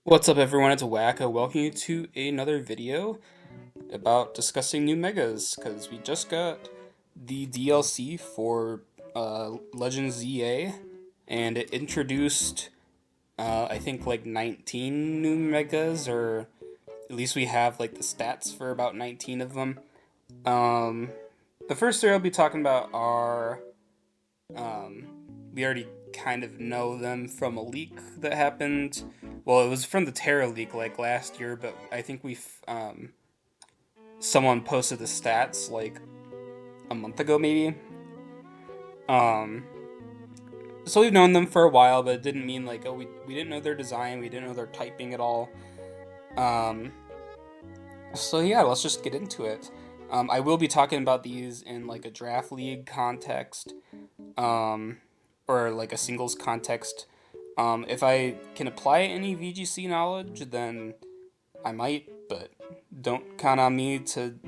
What's up everyone, it's Wacko. Welcome you to another video about discussing new megas, because we just got the DLC for Legends ZA, and it introduced, I think like 19 new megas, or at least we have like the stats for about 19 of them. Um, the first three I'll be talking about are, um, we already kind of know them from a leak that happened. Well, it was from the Terra leak like last year, but I think someone posted the stats like a month ago maybe. Um, so we've known them for a while, but it didn't mean like, oh, we didn't know their design, we didn't know their typing at all. Um, so yeah, let's just get into it. I will be talking about these in like a draft league context, um, or like a singles context. If I can apply any VGC knowledge, then I might, but don't count on me to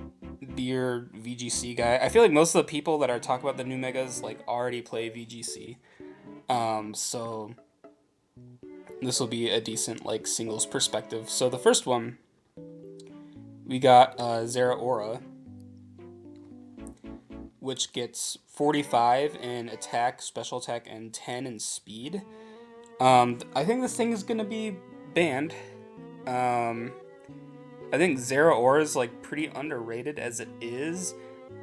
be your VGC guy. I feel like most of the people that are talking about the new megas like already play VGC. So this will be a decent like singles perspective. So the first one we got Zera Aura, which gets 45 in attack, special attack, and 10 in speed. I think this thing is gonna be banned. Um, I think Zera Ore is like pretty underrated as it is,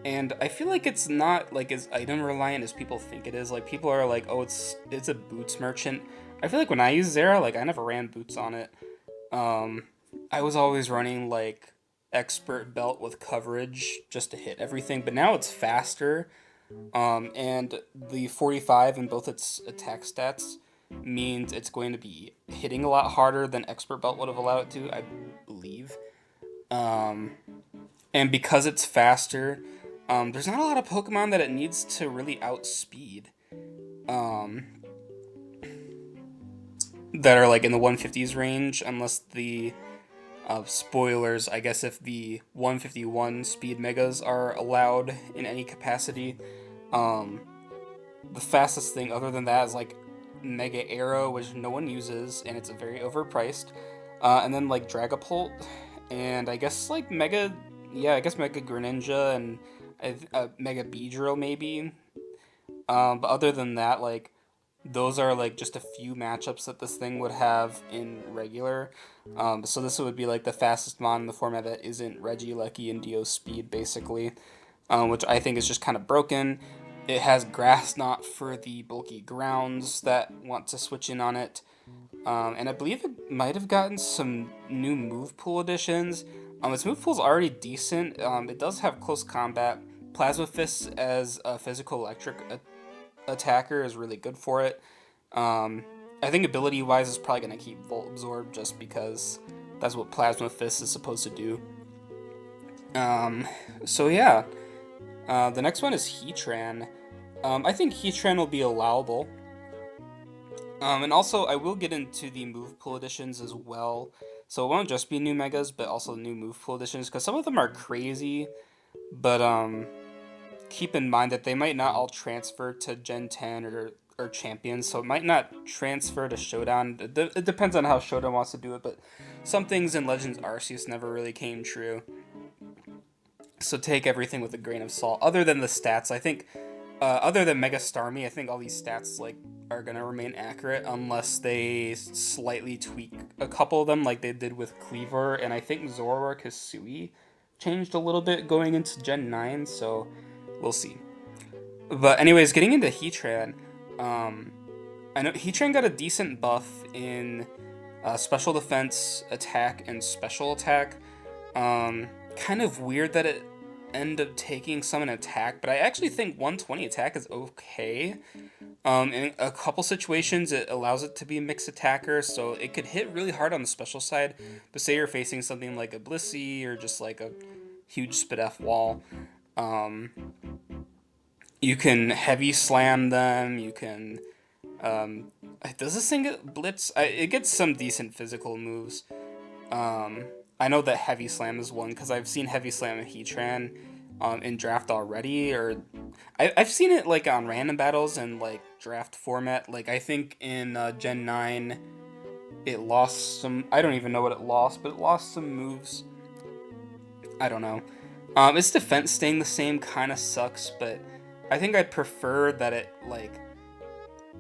and I feel like it's not like as item reliant as people think it is. Like people are like, oh, it's a boots merchant. I feel like when I use Zera, like I never ran boots on it. Um, I was always running like expert belt with coverage just to hit everything, but now it's faster. And the 45 in both its attack stats means it's going to be hitting a lot harder than expert belt would have allowed it to, I believe. Um, and because it's faster, there's not a lot of Pokemon that it needs to really outspeed. Um, that are like in the 150s range, unless the spoilers. I guess if the 151 speed megas are allowed in any capacity, um, the fastest thing other than that is like Mega Arrow, which no one uses, and it's very overpriced. And then like Dragapult, and I guess like Mega, yeah, I guess Mega Greninja and Mega Beedrill maybe. But other than that, like those are like just a few matchups that this thing would have in regular. So this would be like the fastest mon in the format that isn't Regieleki and Dio Speed, basically, which I think is just kind of broken. It has Grass Knot for the bulky grounds that want to switch in on it. And I believe it might have gotten some new move pool additions. Its move pool is already decent. It does have close combat. Plasma Fist as a physical electric attacker is really good for it. Um, I think ability wise is probably going to keep Volt Absorb just because that's what Plasma Fist is supposed to do. Um, so yeah, the next one is Heatran. I think Heatran will be allowable. And also, I will get into the move pool editions as well. So it won't just be new megas, but also new move pool editions, because some of them are crazy. But keep in mind that they might not all transfer to Gen 10 or Champions, so it might not transfer to Showdown. It depends on how Showdown wants to do it, but some things in Legends Arceus never really came true. So take everything with a grain of salt. Other than the stats, I think, other than Mega Starmie, I think all these stats like are gonna remain accurate unless they slightly tweak a couple of them, like they did with Cleaver, and I think Zoroark Hisui changed a little bit going into Gen 9. So we'll see. But anyways, getting into Heatran, um, I know Heatran got a decent buff in special defense, attack, and special attack. Kind of weird that it ended up taking some in attack, but I actually think 120 attack is okay. In a couple situations, it allows it to be a mixed attacker, so it could hit really hard on the special side. But say you're facing something like a Blissey or just like a huge Spit F wall, um, you can heavy slam them. You can. Um, does this thing get blitz? It gets some decent physical moves. Um, I know that heavy slam is one because I've seen heavy slam and Heatran in draft already, or I've seen it like on random battles and like draft format. Like I think in Gen 9, it lost some. I don't even know what it lost, but it lost some moves. I don't know. Its defense staying the same kind of sucks, but I think I'd prefer that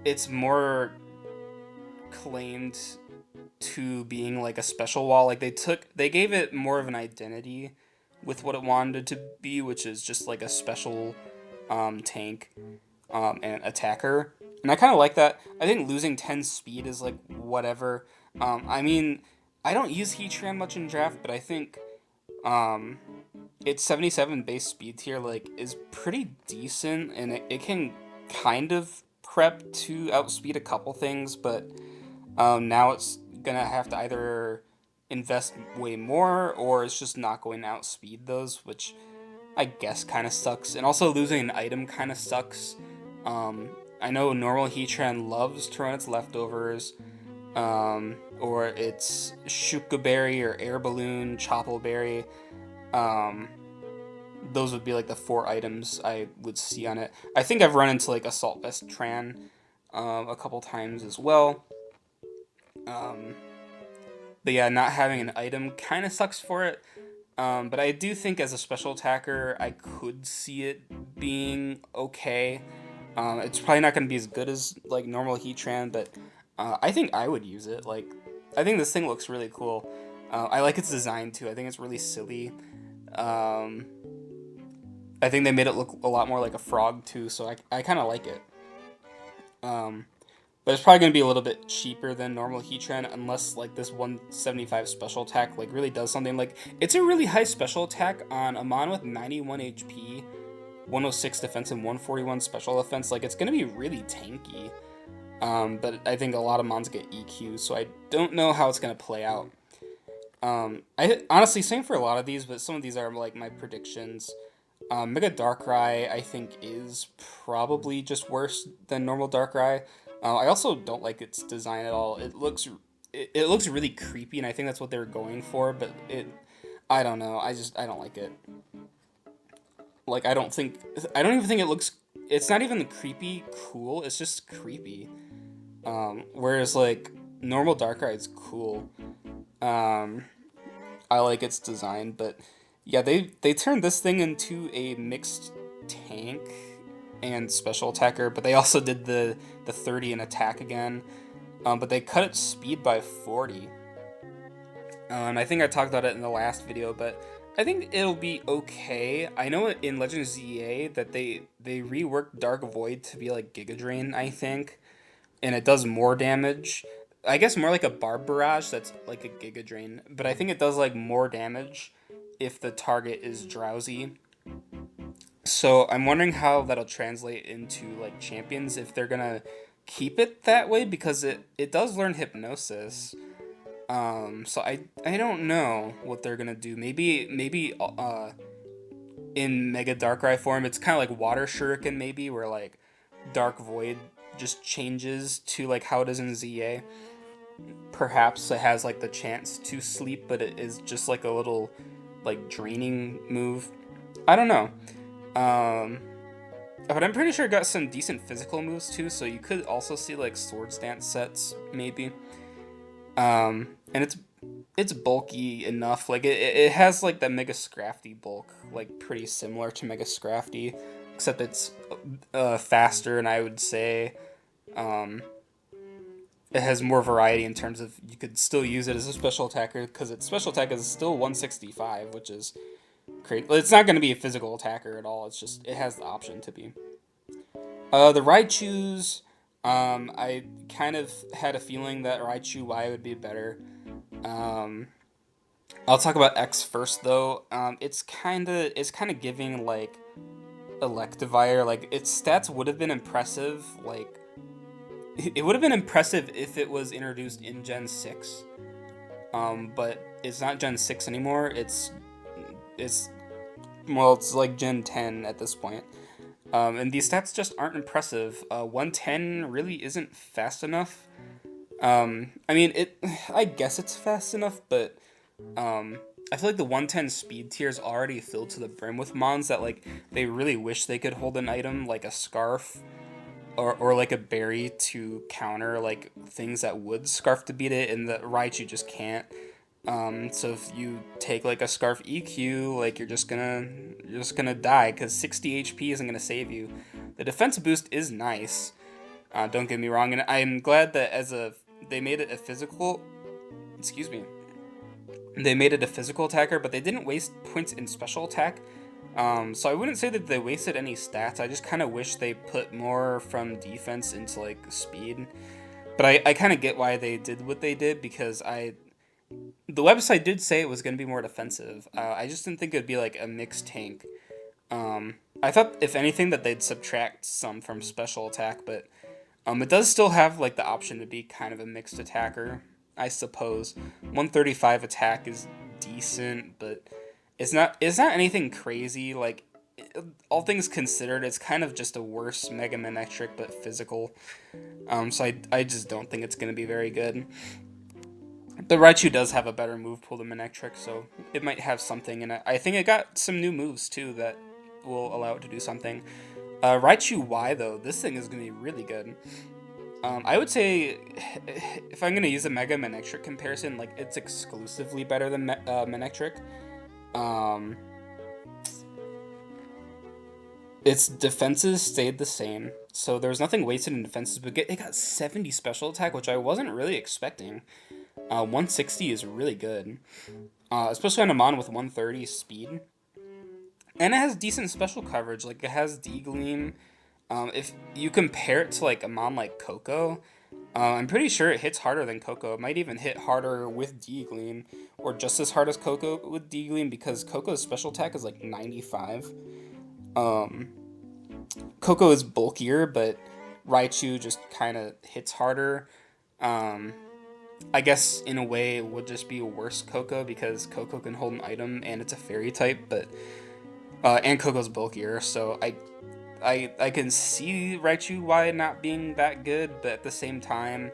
it's more claimed to being like a special wall. Like they gave it more of an identity with what it wanted to be, which is just like a special tank and attacker. And I kind of like that. I think losing 10 speed is like whatever. I mean, I don't use Heatran much in draft, but I think um, its 77 base speed tier like is pretty decent, and it can kind of prep to outspeed a couple things, but now it's gonna have to either invest way more or it's just not going to outspeed those, which I guess kind of sucks. And also losing an item kind of sucks. I know normal Heatran loves to run its leftovers, or its Shuka Berry or Air Balloon, Chople Berry. Um, those would be like the four items I would see on it. I think I've run into like Assault Vest Tran a couple times as well. Um, but yeah, not having an item kind of sucks for it. But I do think as a special attacker, I could see it being okay. It's probably not going to be as good as like normal Heatran, but I think I would use it. Like, I think this thing looks really cool. I like its design too. I think it's really silly. Um, I think they made it look a lot more like a frog too, so I kind of like it. Um, but it's probably going to be a little bit cheaper than normal Heatran unless like this 175 special attack like really does something. Like it's a really high special attack on a mon with 91 HP, 106 defense, and 141 special defense. Like it's going to be really tanky. But I think a lot of mons get EQ, so I don't know how it's going to play out. I honestly same for a lot of these, but some of these are like my predictions. Mega Darkrai, I think, is probably just worse than normal Darkrai. I also don't like its design at all. It looks really creepy, and I think that's what they were going for. But I don't know. I don't like it. Like I don't even think it looks. It's not even creepy cool. It's just creepy. Whereas like normal Darkrai is cool. Um, I like its design, but yeah, they turned this thing into a mixed tank and special attacker, but they also did the 30 in attack again. But they cut its speed by 40. And I think I talked about it in the last video, but I think it'll be okay. I know in Legend of ZA that they reworked Dark Void to be like Giga Drain, I think, and it does more damage. I guess more like a Barb Barrage that's like a Giga Drain, but I think it does like more damage if the target is drowsy. So I'm wondering how that'll translate into like champions if they're gonna keep it that way because it does learn hypnosis. So I don't know what they're gonna do. Maybe in Mega Darkrai form it's kind of like Water Shuriken maybe where like Dark Void just changes to like how it is in ZA. Perhaps it has like the chance to sleep, but it is just like a little like draining move. I don't know. Um, but I'm pretty sure it got some decent physical moves too, so you could also see like Swords Dance sets maybe. And it's bulky enough. Like it has like the Mega Scrafty bulk, like pretty similar to Mega Scrafty, except it's faster, and I would say um, it has more variety in terms of you could still use it as a special attacker because its special attack is still 165, which is great. It's not going to be a physical attacker at all. It's just it has the option to be. The Raichu's, I kind of had a feeling that Raichu Y would be better. Um, I'll talk about X first though. It's kind of giving like Electivire. Like its stats would have been impressive. Like it would have been impressive if it was introduced in Gen 6. But it's not Gen 6 anymore. It's well, it's like Gen 10 at this point. And these stats just aren't impressive. 110 really isn't fast enough. I mean, I guess it's fast enough, but I feel like the 110 speed tier is already filled to the brim with mons that like they really wish they could hold an item like a scarf. or like a berry to counter like things that would scarf to beat it, and the Raichu just can't. So if you take like a Scarf EQ, like you're just gonna die because 60 HP isn't gonna save you. The defense boost is nice. Don't get me wrong, and I'm glad that they made it a physical. Excuse me. They made it a physical attacker, but they didn't waste points in special attack. So I wouldn't say that they wasted any stats. I just kind of wish they put more from defense into like speed. But I kind of get why they did what they did because the website did say it was going to be more defensive. I just didn't think it would be like a mixed tank. I thought if anything that they'd subtract some from special attack, but it does still have like the option to be kind of a mixed attacker, I suppose. 135 attack is decent, but it's not anything crazy. Like all things considered, it's kind of just a worse Mega Manectric but physical. So I just don't think it's going to be very good. The Raichu does have a better move pool than Manectric, so it might have something in it. I think it got some new moves too that will allow it to do something. Raichu Y though, this thing is going to be really good. I would say if I'm gonna use a Mega Manectric comparison, like it's exclusively better than Manectric. Um, its defenses stayed the same, so there was nothing wasted in defenses. But it got 70 special attack, which I wasn't really expecting. 160 is really good, especially on a mon with 130 speed, and it has decent special coverage. Like it has D Gleam. If you compare it to like a mon like Coco, I'm pretty sure it hits harder than Coco. It might even hit harder with D-Gleam, or just as hard as Coco with D-Gleam, because Coco's special attack is like 95. Um, Coco is bulkier, but Raichu just kind of hits harder. Um, I guess in a way it would just be a worse Coco because Coco can hold an item and it's a fairy type, but and Coco's bulkier, so I can see Raichu why not being that good, but at the same time,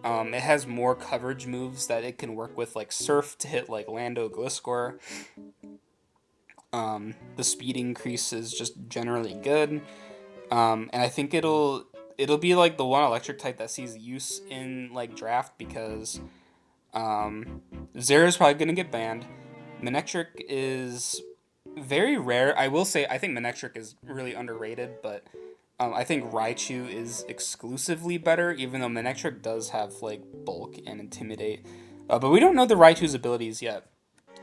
it has more coverage moves that it can work with, like Surf to hit like Lando Gliscor. The speed increase is just generally good, and I think it'll be like the one electric type that sees use in like draft because um, Zera's probably gonna get banned. Manectric is very rare. I will say I think Manectric is really underrated, but I think Raichu is exclusively better, even though Manectric does have like bulk and intimidate. But we don't know the Raichu's abilities yet.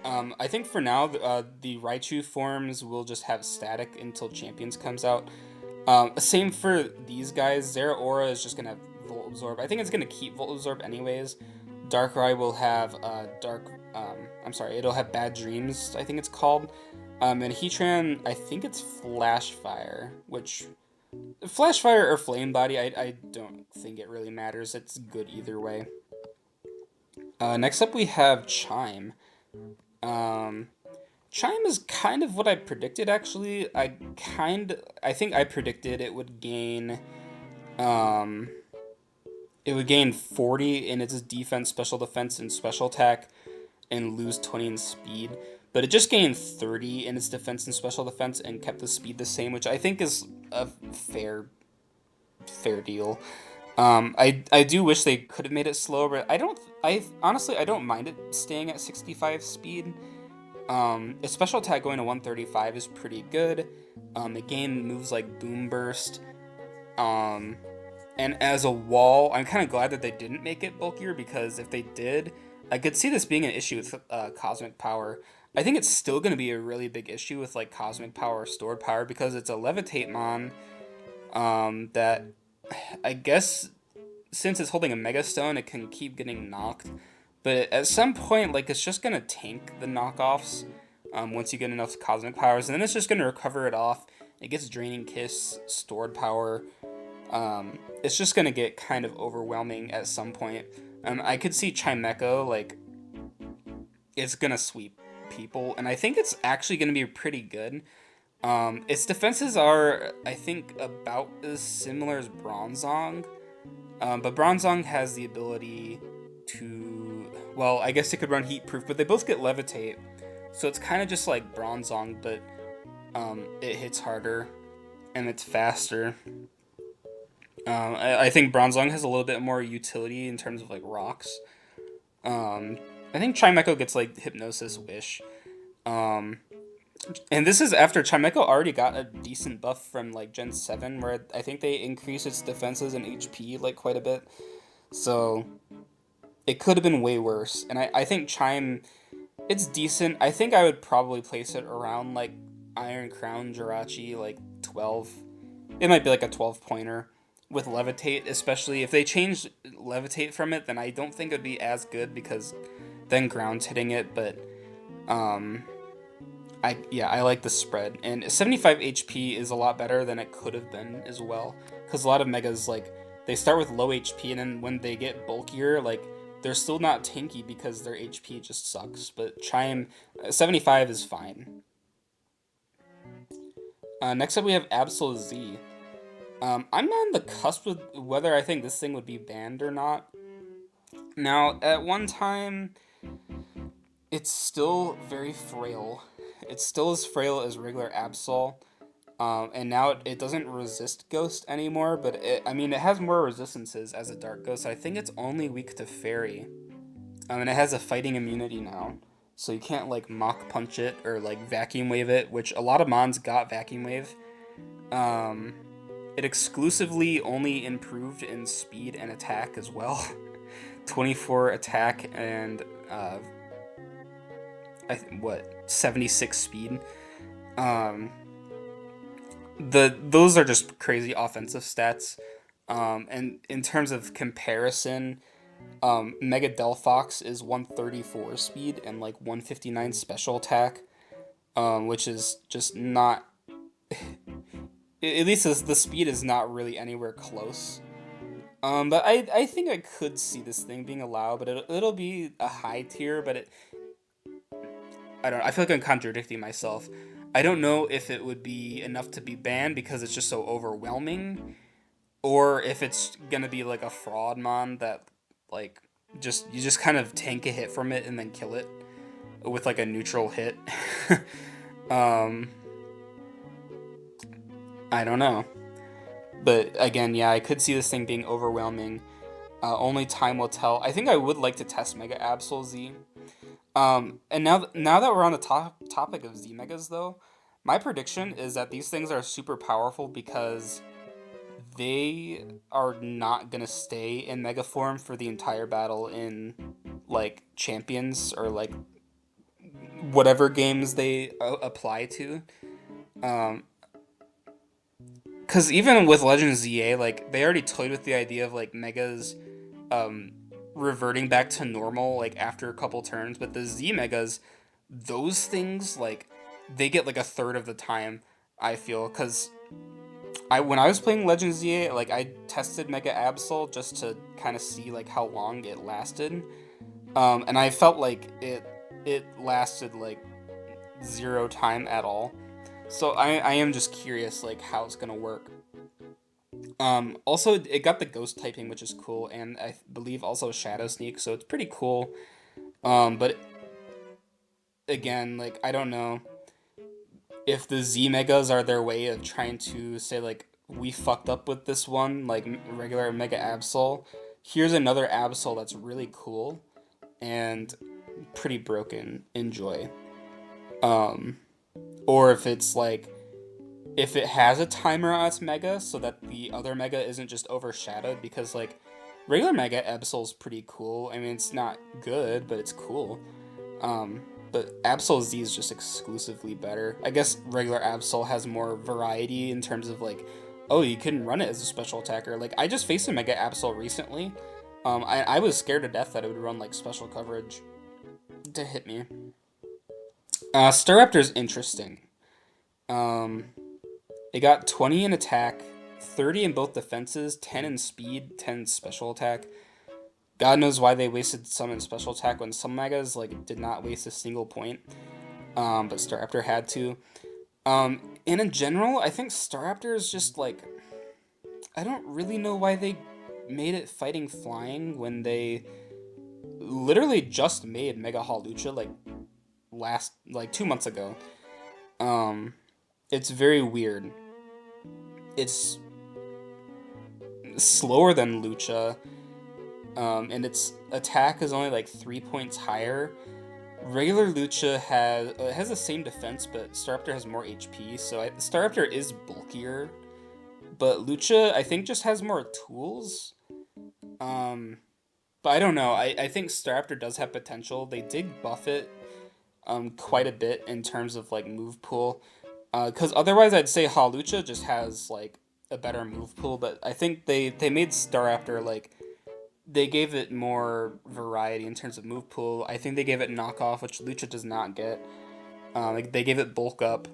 I think for now, the Raichu forms will just have static until Champions comes out. Same for these guys. Zeraora is just gonna have Volt Absorb. I think it's gonna keep Volt Absorb anyways. Darkrai will have I'm sorry, it'll have Bad Dreams. I think it's called. And Heatran, I think it's Flash Fire, which Flash Fire or Flame Body, I don't think it really matters. It's good either way. Next up, we have Chime. Um, Chime is kind of what I predicted. Actually, I think I predicted um, it would gain 40 in its defense, special defense, and special attack, and lose 20 in speed. But it just gained 30 in its defense and special defense and kept the speed the same, which I think is a fair deal. I do wish they could have made it slower, but I honestly I don't mind it staying at 65 speed. Its special attack going to 135 is pretty good. It gained moves like Boom Burst. Um, and as a wall, I'm kind of glad that they didn't make it bulkier because if they did, I could see this being an issue with Cosmic Power. I think it's still going to be a really big issue with like Cosmic Power or Stored Power because it's a Levitate Mon that I guess since it's holding a Mega Stone, it can keep getting knocked. But at some point, like it's just gonna tank the knockoffs once you get enough Cosmic Powers, and then it's just gonna recover it off. It gets Draining Kiss, Stored Power. It's just gonna get kind of overwhelming at some point. I could see Chimecho like it's gonna sweep people, and I think it's actually gonna be pretty good. Its defenses are, I think, about as similar as Bronzong, but Bronzong has the ability to, well, I guess it could run Heat Proof, but they both get Levitate, so it's kind of just like Bronzong, but it hits harder and it's faster. I think Bronzong has a little bit more utility in terms of like rocks. Um, I think Chimecho gets like Hypnosis Wish. Um, and this is after Chimecho already got a decent buff from like Gen 7, where I think they increased its defenses and HP like quite a bit. So it could have been way worse. And I think Chime, it's decent. I think I would probably place it around like Iron Crown Jirachi, like 12. It might be like a 12 pointer with Levitate, especially if they change Levitate from it, then I don't think it would be as good because then ground's hitting it. But um, I like the spread, and 75 HP is a lot better than it could have been as well. Because a lot of megas like they start with low HP, and then when they get bulkier, like they're still not tanky because their HP just sucks. But Chime 75 is fine. Next up, we have Absol Z. I'm on the cusp with whether I think this thing would be banned or not. Now, at one time, it's still very frail. It's still as frail as regular Absol. And now it doesn't resist Ghost anymore, but I mean, it has more resistances as a Dark Ghost. I think it's only weak to Fairy. And it has a fighting immunity now. So you can't, like, Mach Punch it or, like, Vacuum Wave it, which a lot of Mons got Vacuum Wave. Um, it exclusively only improved in speed and attack as well. 24 attack and, what, 76 speed. Um, those are just crazy offensive stats. And in terms of comparison, Mega Delphox is 134 speed and like 159 special attack, which is just not. At least the speed is not really anywhere close. But I think I could see this thing being allowed, but it'll be a high tier. But I don't know. I feel like I'm contradicting myself. I don't know if it would be enough to be banned because it's just so overwhelming, or if it's gonna be like a fraud mon that like just you just kind of tank a hit from it and then kill it with like a neutral hit. um, I don't know, but again, yeah, I could see this thing being overwhelming. Only time will tell. I think I would like to test Mega Absol Z. And now that we're on the topic of Z Megas, though, my prediction is that these things are super powerful because they are not gonna stay in Mega form for the entire battle in like Champions or like whatever games they apply to. Um, because even with Legends ZA, like they already toyed with the idea of like Megas um, reverting back to normal like after a couple turns, but the Z Megas, those things like they get like a third of the time. I feel because I when I was playing Legends ZA, like I tested Mega Absol just to kind of see like how long it lasted, and I felt like it lasted like zero time at all. So I am just curious like how it's gonna work. Also, it got the ghost typing, which is cool, and I believe also Shadow Sneak, so it's pretty cool. But again, like I don't know if the Z Megas are their way of trying to say like we fucked up with this one, like regular Mega Absol. Here's another Absol that's really cool and pretty broken. Enjoy. Um, or if it's like if it has a timer on its mega so that the other mega isn't just overshadowed because like regular mega Absol's pretty cool. I mean it's not good, but it's cool. But Absol Z is just exclusively better. I guess regular Absol has more variety in terms of like, oh, you can run it as a special attacker. Like I just faced a Mega Absol recently. I was scared to death that it would run like special coverage to hit me. Staraptor's interesting. Um, it got 20 in attack, 30 in both defenses, 10 in speed, 10 in special attack. God knows why they wasted some in special attack when some megas like did not waste a single point. But Staraptor had to. And in general, I think Staraptor is just like I don't really know why they made it fighting flying when they literally just made Mega Hawlucha like last like 2 months ago. Um, it's very weird. It's slower than Lucha, and its attack is only like 3 points higher. Regular Lucha has the same defense, but Staraptor has more HP, so Staraptor is bulkier, but Lucha I think just has more tools. Um, but I don't know. I think Staraptor does have potential. They did buff it quite a bit in terms of like move pool, because otherwise I'd say Halucha just has like a better move pool, but I think they made Staraptor like they gave it more variety in terms of move pool. I think they gave it knockoff, which Lucha does not get. Like they gave it bulk up.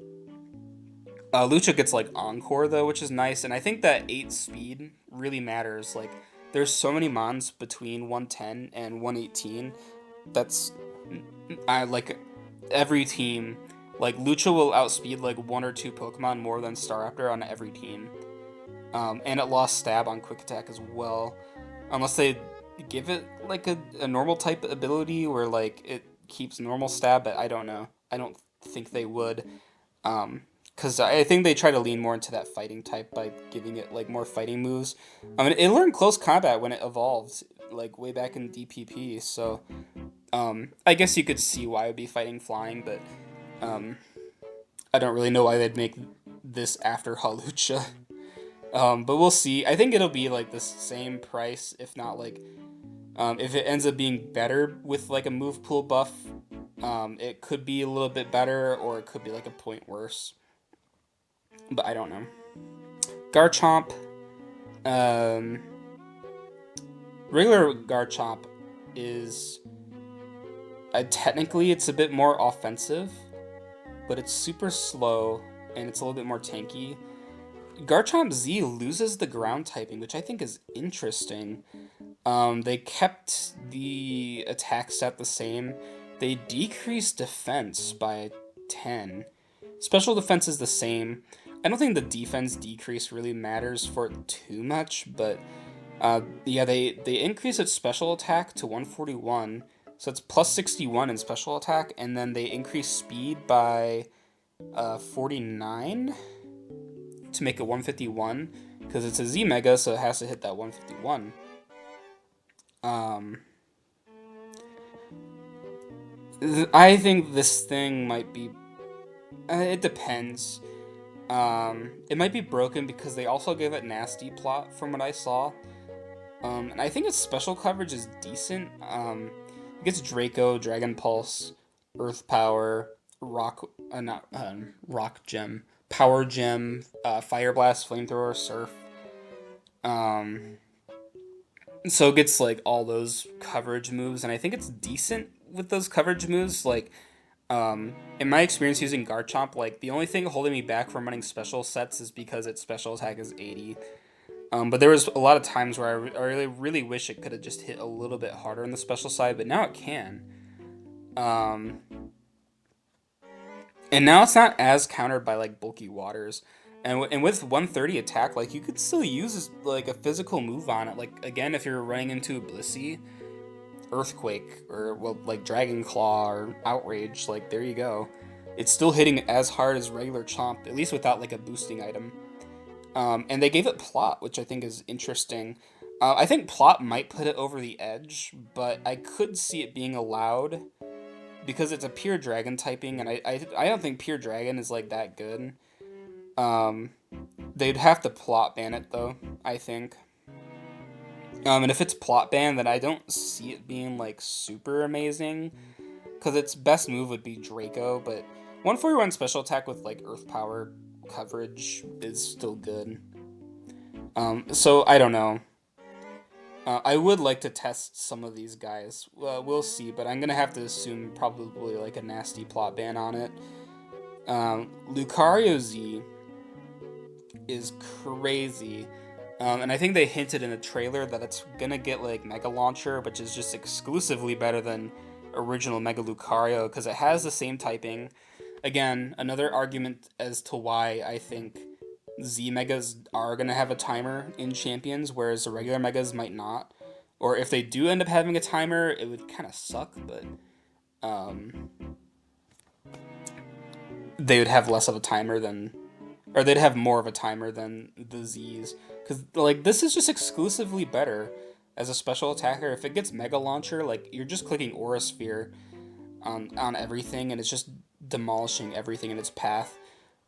Lucha gets like encore though, which is nice, and I think that 8 speed really matters. Like there's so many mons between 110 and 118. That's I like every team. Like Lucha will outspeed like one or two Pokemon more than Staraptor on every team. And it lost stab on quick attack as well, unless they give it like a normal type ability where like it keeps normal stab. But I don't know. I don't think they would. Because I think they try to lean more into that fighting type by giving it like more fighting moves. I mean, it learned close combat when it evolved, like way back in DPP. So I guess you could see why it would be fighting flying, but um, I don't really know why they'd make this after Halucha. But we'll see. I think it'll be like the same price, if not like if it ends up being better with like a move pool buff, it could be a little bit better, or it could be like a point worse. But I don't know. Garchomp, um, regular Garchomp is technically it's a bit more offensive, but it's super slow and it's a little bit more tanky. Garchomp Z loses the ground typing, which I think is interesting. They kept the attack stat the same. They decreased defense by 10. Special defense is the same. I don't think the defense decrease really matters for it too much, but yeah, they increase its special attack to 141, so it's plus 61 in special attack, and then they increase speed by 49 to make it 151, because it's a Z Mega, so it has to hit that 151. Um, I think this thing might be. It depends. It might be broken because they also gave it nasty plot from what I saw. And I think its special coverage is decent. It gets Draco, Dragon Pulse, Earth Power, Rock, not Rock Gem, Power Gem, Fire Blast, Flamethrower, Surf. Um, so it gets like all those coverage moves, and I think it's decent with those coverage moves. Like, in my experience using Garchomp, like the only thing holding me back from running special sets is because its special attack is 80. But there was a lot of times where I really, really wish it could have just hit a little bit harder on the special side, but now it can. Um, and now it's not as countered by like bulky waters. And with 130 attack, like you could still use like a physical move on it. Like again, if you're running into a Blissey, Earthquake, or well, like Dragon Claw or Outrage, like there you go. It's still hitting as hard as regular Chomp, at least without like a boosting item. And they gave it plot, which I think is interesting. I think plot might put it over the edge, but I could see it being allowed because it's a pure dragon typing, and I don't think pure dragon is like that good. Um, they'd have to plot ban it though, I think. And if it's plot ban, then I don't see it being like super amazing because its best move would be Draco, but 141 special attack with like Earth Power coverage is still good. So I don't know. I would like to test some of these guys. We'll see, but I'm gonna have to assume probably like a nasty plot ban on it. Lucario Z is crazy. And I think they hinted in the trailer that it's gonna get like Mega Launcher, which is just exclusively better than original Mega Lucario because it has the same typing. Again, another argument as to why I think Z Megas are gonna have a timer in Champions, whereas the regular Megas might not. Or if they do end up having a timer, it would kind of suck, but um, they would have less of a timer than or they'd have more of a timer than the Z's. Because like this is just exclusively better as a special attacker. If it gets Mega Launcher, like you're just clicking Aura Sphere on everything, and it's just demolishing everything in its path.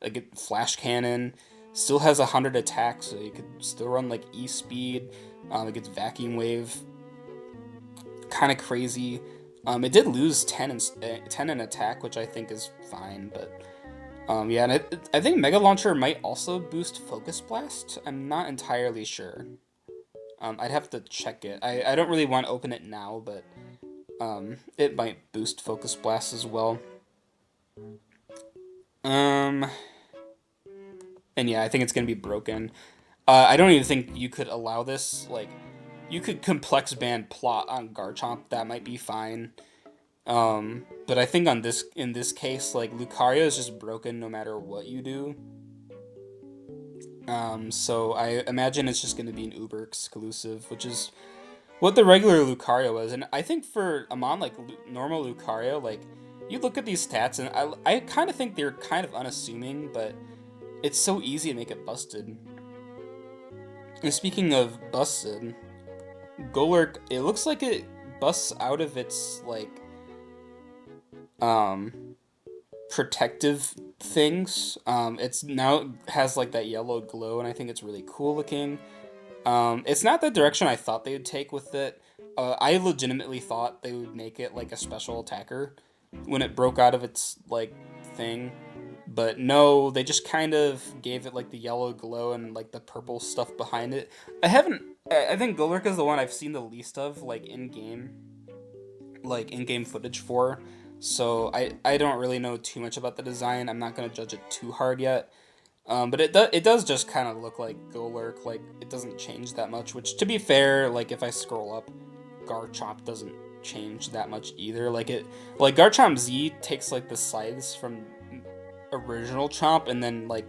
Like Flash Cannon still has 100 attack, so you could still run like E Speed. It gets Vacuum Wave, kind of crazy. It did lose 10 in attack, which I think is fine, but yeah, and I think Mega Launcher might also boost Focus Blast. I'm not entirely sure. I'd have to check it. I don't really want to open it now, but it might boost Focus Blast as well. Um, and yeah, I think it's gonna be broken. I don't even think you could allow this. Like, you could complex band plot on Garchomp. That might be fine. But I think in this case, like Lucario is just broken no matter what you do. So I imagine it's just going to be an Uber exclusive, which is what the regular Lucario is. And I think for a mon like normal Lucario, like you look at these stats, and I kind of think they're kind of unassuming, but it's so easy to make it busted. And speaking of busted, Golurk, it looks like it busts out of its like um protective things. It's now has like that yellow glow, and I think it's really cool looking. It's not the direction I thought they would take with it. I legitimately thought they would make it like a special attacker when it broke out of its like thing, but no, they just kind of gave it like the yellow glow and like the purple stuff behind it. I haven't. I think Golurk is the one I've seen the least of like in game footage for. So I don't really know too much about the design. I'm not gonna judge it too hard yet. But it does just kind of look like Golurk. Like it doesn't change that much. Which, to be fair, like if I scroll up, Garchomp doesn't change that much either. Like Garchomp Z takes like the scythes from original Chomp, and then like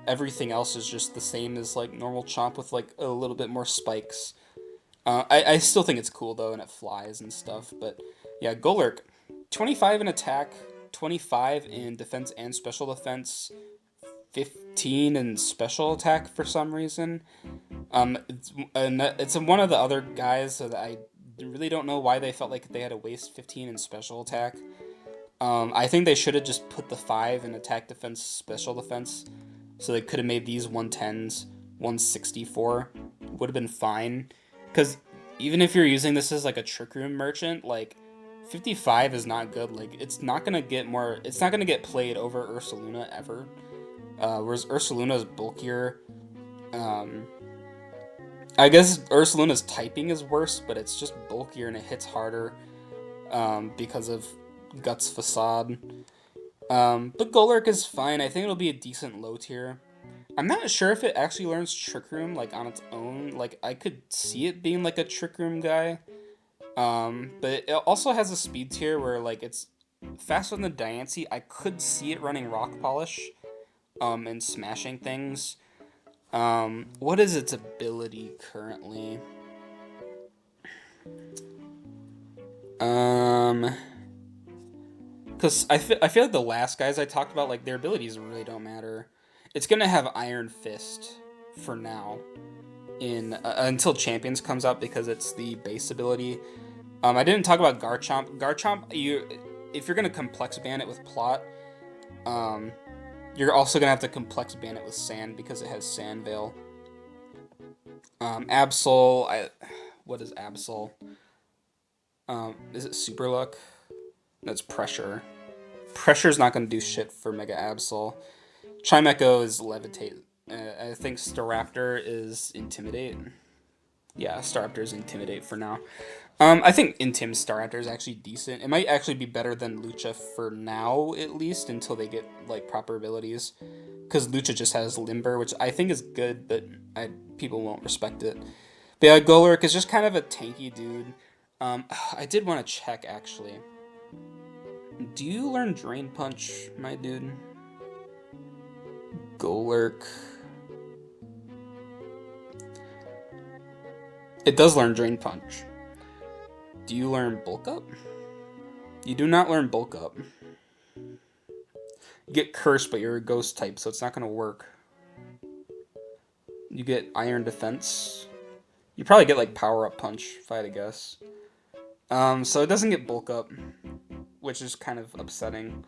everything else is just the same as like normal Chomp with like a little bit more spikes. I still think it's cool though, and it flies and stuff. But yeah, Golurk, 25 in attack, 25 in defense and special defense, 15 in special attack for some reason. It's one of the other guys so that I really don't know why they felt like they had to waste 15 in special attack. I think they should have just put the 5 in attack, defense, special defense, so they could have made these 110s 164. Would have been fine, because even if you're using this as like a Trick Room merchant, like 55 is not good. Like it's not gonna get more. It's not gonna get played over Ursaluna ever. Whereas Ursaluna is bulkier. Um, I guess Ursaluna's typing is worse, but it's just bulkier and it hits harder because of Guts Facade. But Golurk is fine. I think it'll be a decent low tier. I'm not sure if it actually learns Trick Room like on its own. Like I could see it being like a Trick Room guy. But it also has a speed tier where like it's faster than Diancie. I could see it running Rock Polish, and smashing things. What is its ability currently? Because I feel like the last guys I talked about, like their abilities really don't matter. It's gonna have Iron Fist for now, in until Champions comes out because it's the base ability. I didn't talk about Garchomp. Garchomp, if you're gonna complex ban it with plot, um, you're also gonna have to complex ban it with Sand because it has Sand Veil. Absol, what is Absol? Is it Super Luck? That's Pressure. Pressure's not gonna do shit for Mega Absol. Chimecho is Levitate. I think Staraptor is Intimidate. Yeah, Staraptor is Intimidate for now. I think Intim Staraptor is actually decent. It might actually be better than Lucha for now, at least, until they get like proper abilities. Because Lucha just has Limber, which I think is good, but people won't respect it. But yeah, Golurk is just kind of a tanky dude. I did want to check actually. Do you learn Drain Punch, my dude? Golurk. It does learn Drain Punch. Do you learn Bulk Up? You do not learn Bulk Up. get cursed, but you're a ghost type, so it's not gonna work. You get iron defense. You probably get like power up punch, if I had to guess. So it doesn't get bulk up, which is kind of upsetting.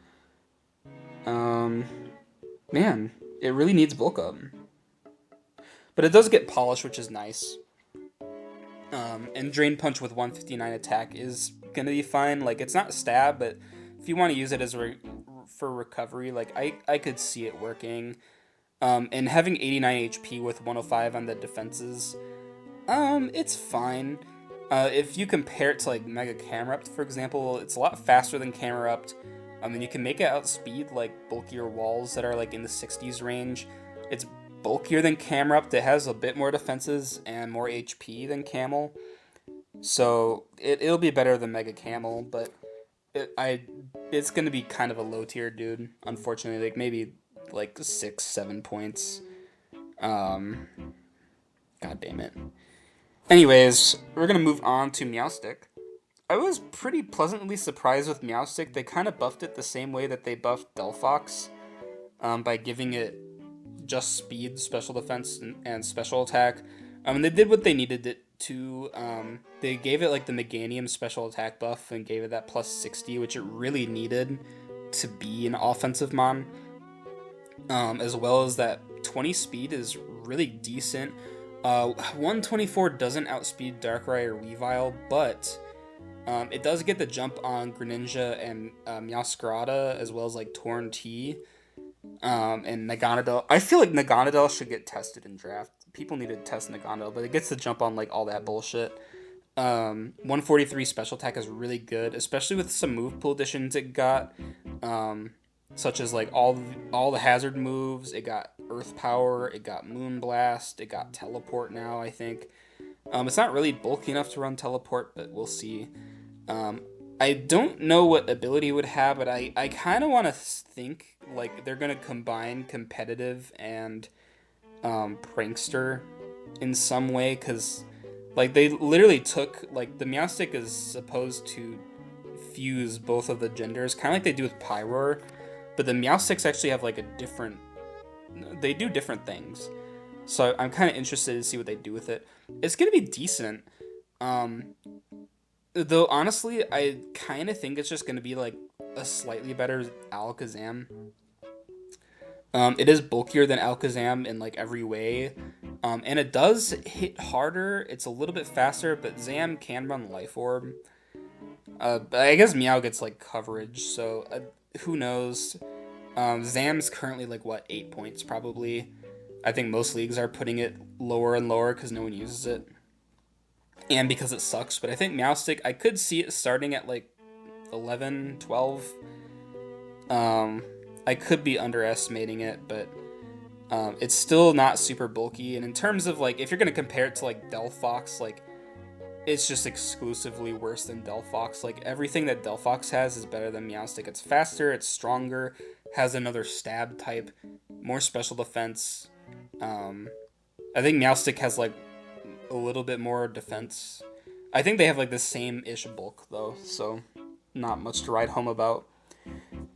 Um, man, it really needs bulk up, but it does get polish, which is nice. And drain punch with 159 attack is gonna be fine. Like it's not stab, but if you want to use it as for recovery, like I could see it working. And having 89 HP with 105 on the defenses, it's fine. If you compare it to like Mega Camerupt, for example, it's a lot faster than Camerupt. And you can make it outspeed like bulkier walls that are like in the 60s range. It's bulkier than Camerupt. It has a bit more defenses and more HP than Camel. So it'll be better than Mega Camel, but it's gonna be kind of a low tier dude. Unfortunately, like maybe like 6-7 points. Um, God damn it. Anyways, we're gonna move on to Meowstic. I was pretty pleasantly surprised with Meowstic. They kind of buffed it the same way that they buffed Delphox, by giving it just speed, special defense, and special attack. They did what they needed it to. They gave it like the Meganium special attack buff and gave it that plus 60, which it really needed to be an offensive mon. As well as that 20 speed is really decent. 124 doesn't outspeed Darkrai or Weavile, but it does get the jump on Greninja and Meowscarada, as well as like Torn T, and Naganadel. I feel like Naganadel should get tested in draft. People need to test Naganadel, but it gets the jump on like all that bullshit. 143 special attack is really good, especially with some move pool additions it got, such as like all the hazard moves. It got Earth Power, it got Moonblast, it got Teleport now. I think it's not really bulky enough to run Teleport, but we'll see. I don't know what ability it would have, but I kind of want to think like they're gonna combine competitive and prankster in some way, because like they literally took like the Meowstic is supposed to fuse both of the genders, kind of like they do with Pyroar, but the Meowstics actually have like a different. They do different things, so I'm kind of interested to see what they do with it. It's gonna be decent, um, though. Honestly, I kind of think it's just gonna be like a slightly better Alakazam. It is bulkier than Alakazam in like every way, and it does hit harder. It's a little bit faster, but Zam can run Life Orb. But I guess Meow gets like coverage, so who knows? Zam's currently like what 8 points probably. I think most leagues are putting it lower and lower because no one uses it, and because it sucks. But I think Meowstic, I could see it starting at like 11, 12. Um, I could be underestimating it, but it's still not super bulky. And in terms of like, if you're gonna compare it to like Delphox, like it's just exclusively worse than Delphox. Like everything that Delphox has is better than Meowstic. It's faster, it's stronger, has another stab type, more special defense. Um, I think Meowstic has like a little bit more defense. I think they have like the same ish bulk though, so not much to write home about.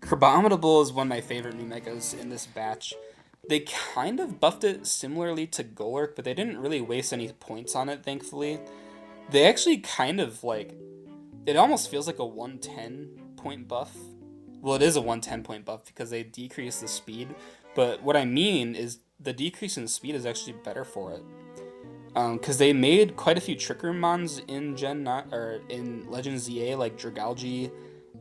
Crabominable is one of my favorite new megas in this batch. They kind of buffed it similarly to Golurk, but they didn't really waste any points on it, thankfully. They actually kind of like, it almost feels like a 110 point buff. Well, it is a 110 point buff because they decrease the speed, but what I mean is the decrease in speed is actually better for it. Because they made quite a few Trick Room mons in Gen 9, or in Legends ZA, like Dragalge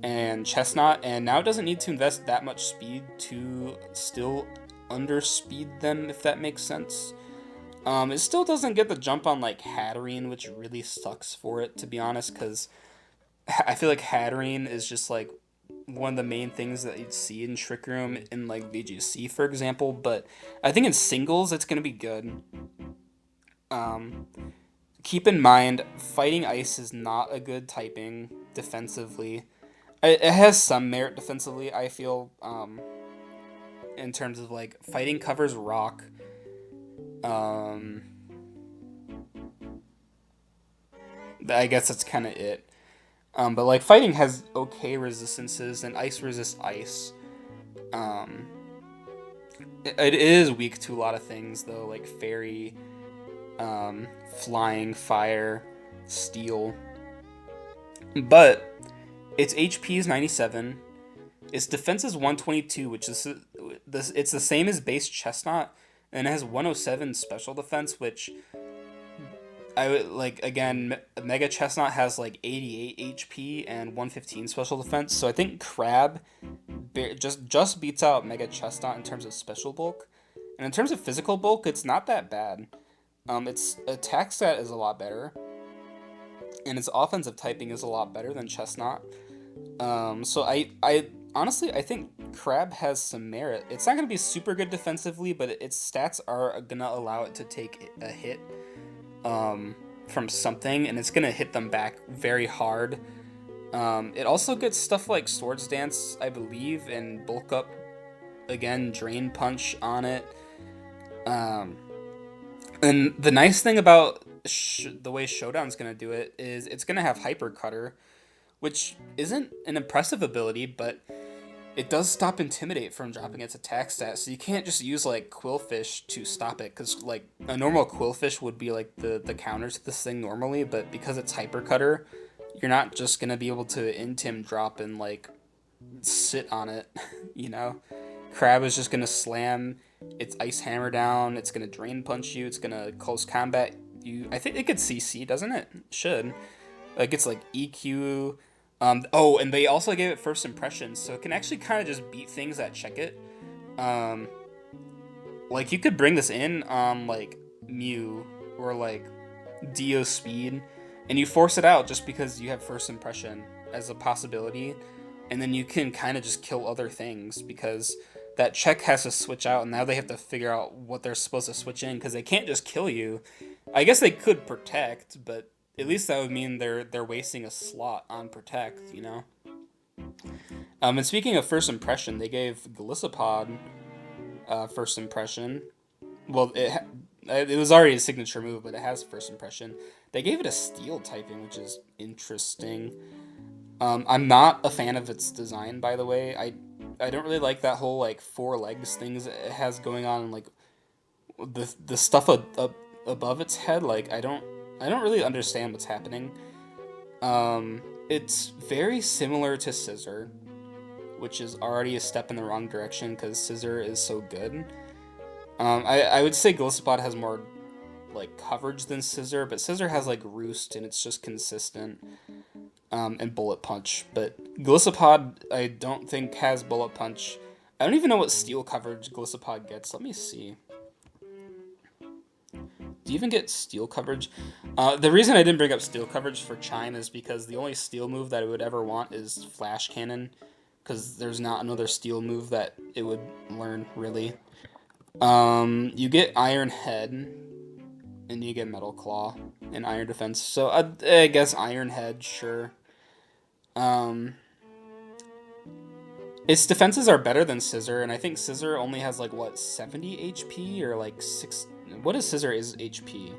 and Chestnut, and now it doesn't need to invest that much speed to still underspeed them, if that makes sense. It still doesn't get the jump on like Hatterene, which really sucks for it, to be honest, because I feel like Hatterene is just like one of the main things that you'd see in Trick Room in like VGC, for example. But I think in singles it's gonna be good. Um, Keep in mind, Fighting Ice is not a good typing defensively. It has some merit defensively, I feel, in terms of like fighting covers rock. Um, I guess that's kind of it. But like fighting has okay resistances, and ice resists ice. Um, it is weak to a lot of things though, like fairy, flying, fire, steel. But its HP is 97. Its defense is 122, which is this. It's the same as base chestnut, and it has 107 special defense, which I would like. Again, Mega Chestnut has like 88 HP and 115 special defense. So I think Crab just beats out Mega Chestnut in terms of special bulk, and in terms of physical bulk, it's not that bad. Its attack stat is a lot better, and its offensive typing is a lot better than Chestnut. So I honestly I think Crab has some merit. It's not gonna be super good defensively, but its stats are gonna allow it to take a hit from something, and it's gonna hit them back very hard. It also gets stuff like Swords Dance, I believe, and Bulk Up again, Drain Punch on it. Um, and the nice thing about the way Showdown's gonna do it is it's gonna have Hyper Cutter, which isn't an impressive ability, but it does stop Intimidate from dropping its attack stat, so you can't just use like Quillfish to stop it, because like a normal Quillfish would be like the counter to this thing normally, but because it's Hyper Cutter, you're not just gonna be able to Intim drop and like sit on it, you know? Crab is just gonna slam its Ice Hammer down, it's gonna Drain Punch you, it's gonna close combat you. I think it could CC, doesn't it? Should. Like it's like EQ. Oh, and they also gave it first impressions, so it can actually kind of just beat things that check it. Um, like you could bring this in on like Mew or like Dio Speed, and you force it out just because you have first impression as a possibility, and then you can kind of just kill other things because that check has to switch out, and now they have to figure out what they're supposed to switch in because they can't just kill you. I guess they could protect, but at least that would mean they're wasting a slot on protect, you know. And speaking of first impression, they gave Golisopod first impression. Well, it was already a signature move, but it has first impression. They gave it a steel typing, which is interesting. I'm not a fan of its design, by the way. I don't really like that whole like four legs things it has going on, like the stuff above its head. Like I don't really understand what's happening. It's very similar to Scissor, which is already a step in the wrong direction because Scissor is so good. I would say Gliscopod has more like coverage than Scissor, but Scissor has like Roost and it's just consistent. And Bullet Punch, but Gliscopod I don't think has Bullet Punch. I don't even know what steel coverage Gliscopod gets. Let me see. Do you even get steel coverage? The reason I didn't bring up steel coverage for Chime is because the only steel move that I would ever want is Flash Cannon, because there's not another steel move that it would learn, really. You get Iron Head, and you get Metal Claw and Iron Defense, so I guess Iron Head, sure. Um, its defenses are better than Scissor, and I think Scissor only has like what 70 HP or like six. What is Scissor is HP?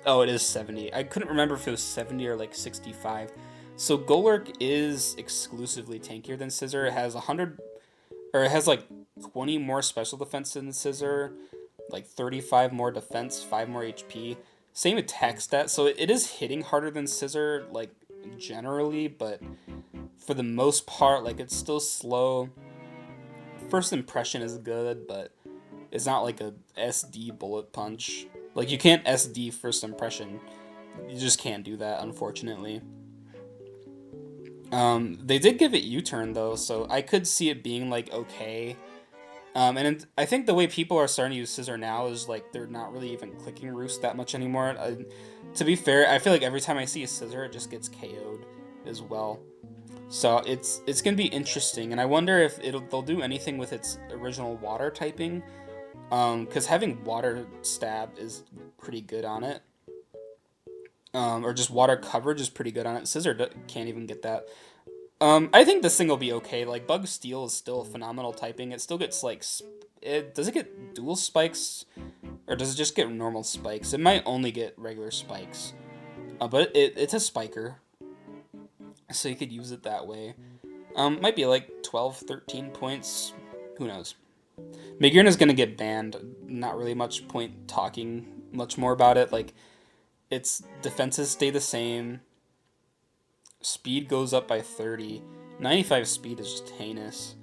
Oh, it is 70. I couldn't remember if it was 70 or like 65. So Golurk is exclusively tankier than Scissor. It has 100, or it has like 20 more special defense than Scissor, like 35 more defense, 5 more HP. Same attack stat, so it is hitting harder than Scissor, like generally, but for the most part, like it's still slow. First impression is good, but it's not like a SD bullet punch. Like you can't SD first impression. You just can't do that, unfortunately. They did give it U-turn though, so I could see it being like okay. I think the way people are starting to use Scissor now is like they're not really even clicking Roost that much anymore. To be fair, I feel like every time I see a Scissor, it just gets KO'd as well. So it's gonna be interesting, and I wonder if they'll do anything with its original water typing, because having water stab is pretty good on it, or just water coverage is pretty good on it. Scissor can't even get that. I think this thing will be okay. Like Bug Steel is still a phenomenal typing. It still gets like, does it get dual spikes, or does it just get normal spikes? It might only get regular spikes, but it's a spiker, so you could use it that way. Might be like 12, 13 points. Who knows? Migrant is gonna get banned. Not really much point talking much more about it. Like, its defenses stay the same. Speed goes up by 30. 95 speed is just heinous.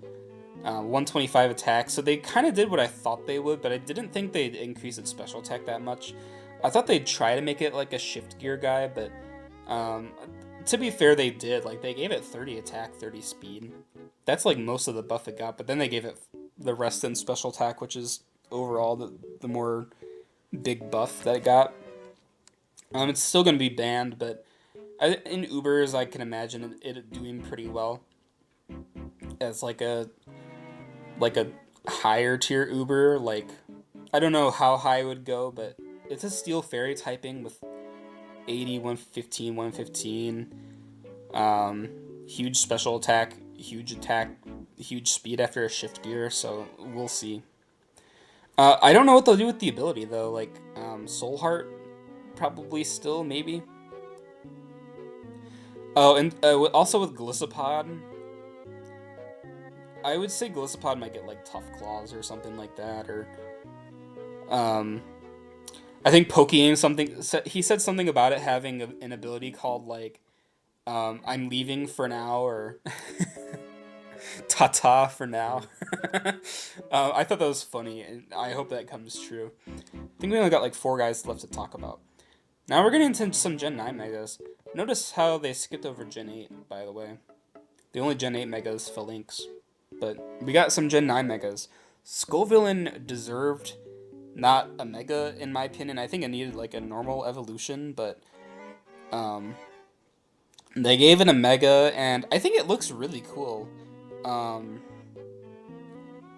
125 attack. So they kind of did what I thought they would, but I didn't think they'd increase its special attack that much. I thought they'd try to make it like a shift gear guy, but um, to be fair, they did. Like, they gave it 30 attack, 30 speed. That's like most of the buff it got, but then they gave it the rest in special attack, which is overall the more big buff that it got. It's still going to be banned, but in Ubers, I can imagine it doing pretty well as like a higher tier Uber. Like, I don't know how high it would go, but it's a steel fairy typing with 80, 115, 115. Huge special attack, huge speed after a shift gear. So we'll see. I don't know what they'll do with the ability though. Like, Soul Heart probably still maybe. Oh, and also with Gliscopod, I would say Gliscopod might get like Tough Claws or something like that, or um, I think Pokeaim something. He said something about it having an ability called like I'm leaving for now, or Tata for now. I thought that was funny, and I hope that comes true. I think we only got like four guys left to talk about. Now we're getting into some Gen 9 megas. Notice how they skipped over Gen 8, by the way. The only Gen 8 megas Phalanx. But we got some Gen 9 megas. Scovillain deserved not a mega, in my opinion. I think it needed like a normal evolution, but um, they gave it a mega, and I think it looks really cool. Um,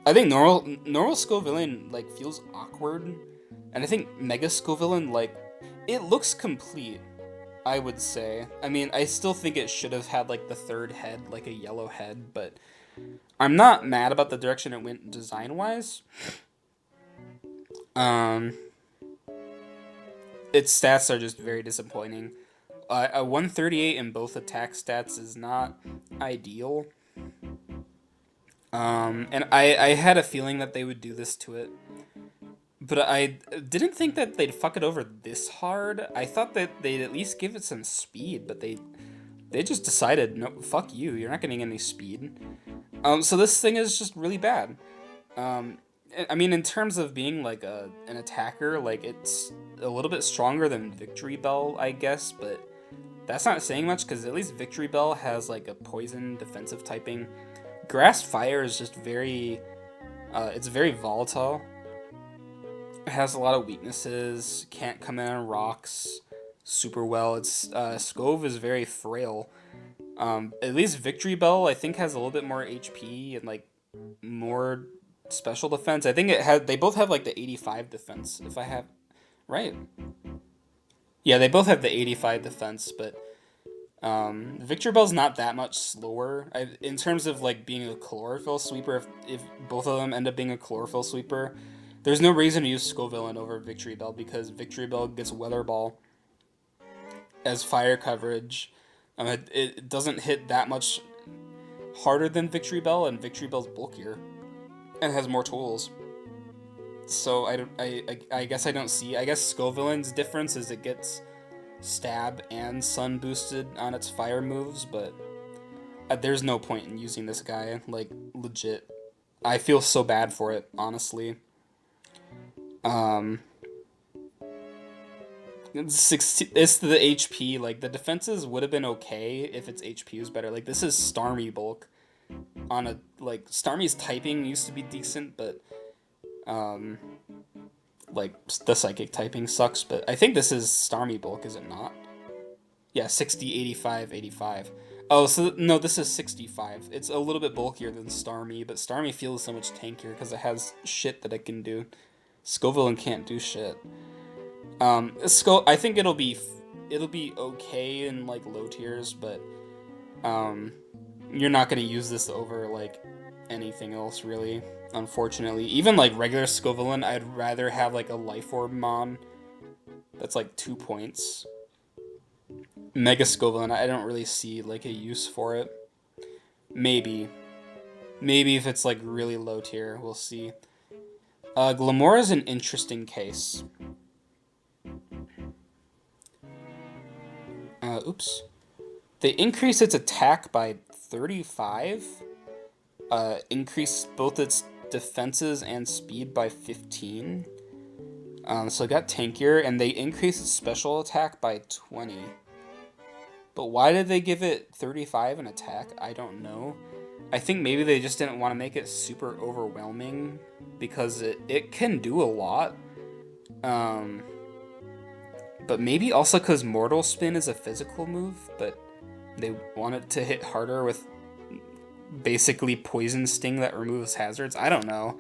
I think normal Scovillain like feels awkward, and I think Mega Scovillain like it looks complete. I would say. I mean, I still think it should have had like the third head, like a yellow head, but I'm not mad about the direction it went design wise. Um, its stats are just very disappointing. A 138 in both attack stats is not ideal. And I had a feeling that they would do this to it, but I didn't think that they'd fuck it over this hard. I thought that they'd at least give it some speed, but they just decided, no, fuck you, you're not getting any speed. So this thing is just really bad. Um, I mean, in terms of being like an attacker, like it's a little bit stronger than Victory Bell, I guess, but that's not saying much because at least Victory Bell has like a poison defensive typing. Grass Fire is just very, it's very volatile. It has a lot of weaknesses. Can't come in on rocks super well. It's Scove is very frail. At least Victory Bell I think has a little bit more HP and like more special defense. I think it had they both have like the 85 defense if I have right. Yeah, they both have the 85 defense, but Victory Bell's not that much slower. In terms of like being a chlorophyll sweeper, if both of them end up being a chlorophyll sweeper, there's no reason to use Scovillain over Victory Bell because Victory Bell gets Weather Ball as fire coverage. It doesn't hit that much harder than Victory Bell, and Victory Bell's bulkier and has more tools. So I guess I don't see. I guess Scovillain's difference is it gets stab and sun boosted on its fire moves, but there's no point in using this guy. Like legit, I feel so bad for it, honestly. Um, it's the HP. Like the defenses would have been okay if its HP was better. Like this is Starmie bulk on a like Starmie's typing used to be decent, but um, like the psychic typing sucks. But I think this is Starmie bulk, is it not? Yeah, 60, 85, 85. Oh, so no, this is 65. It's a little bit bulkier than Starmie, but Starmie feels so much tankier because it has shit that it can do. Scovillain can't do shit. I think it'll be okay in like low tiers, but um, you're not gonna use this over like anything else really. Unfortunately, even like regular Scovillain, I'd rather have like a Life Orb Mon that's like 2 points. Mega Scovillain, I don't really see like a use for it. Maybe. Maybe if it's like really low tier, we'll see. Glamora is an interesting case. Oops. They increase its attack by 35. Increase both its defenses and speed by 15. So it got tankier, and they increased its special attack by 20. But why did they give it 35 in attack? I don't know. I think maybe they just didn't want to make it super overwhelming because it can do a lot. Um, but maybe also because Mortal Spin is a physical move, but they want it to hit harder with basically Poison Sting that removes hazards. I don't know.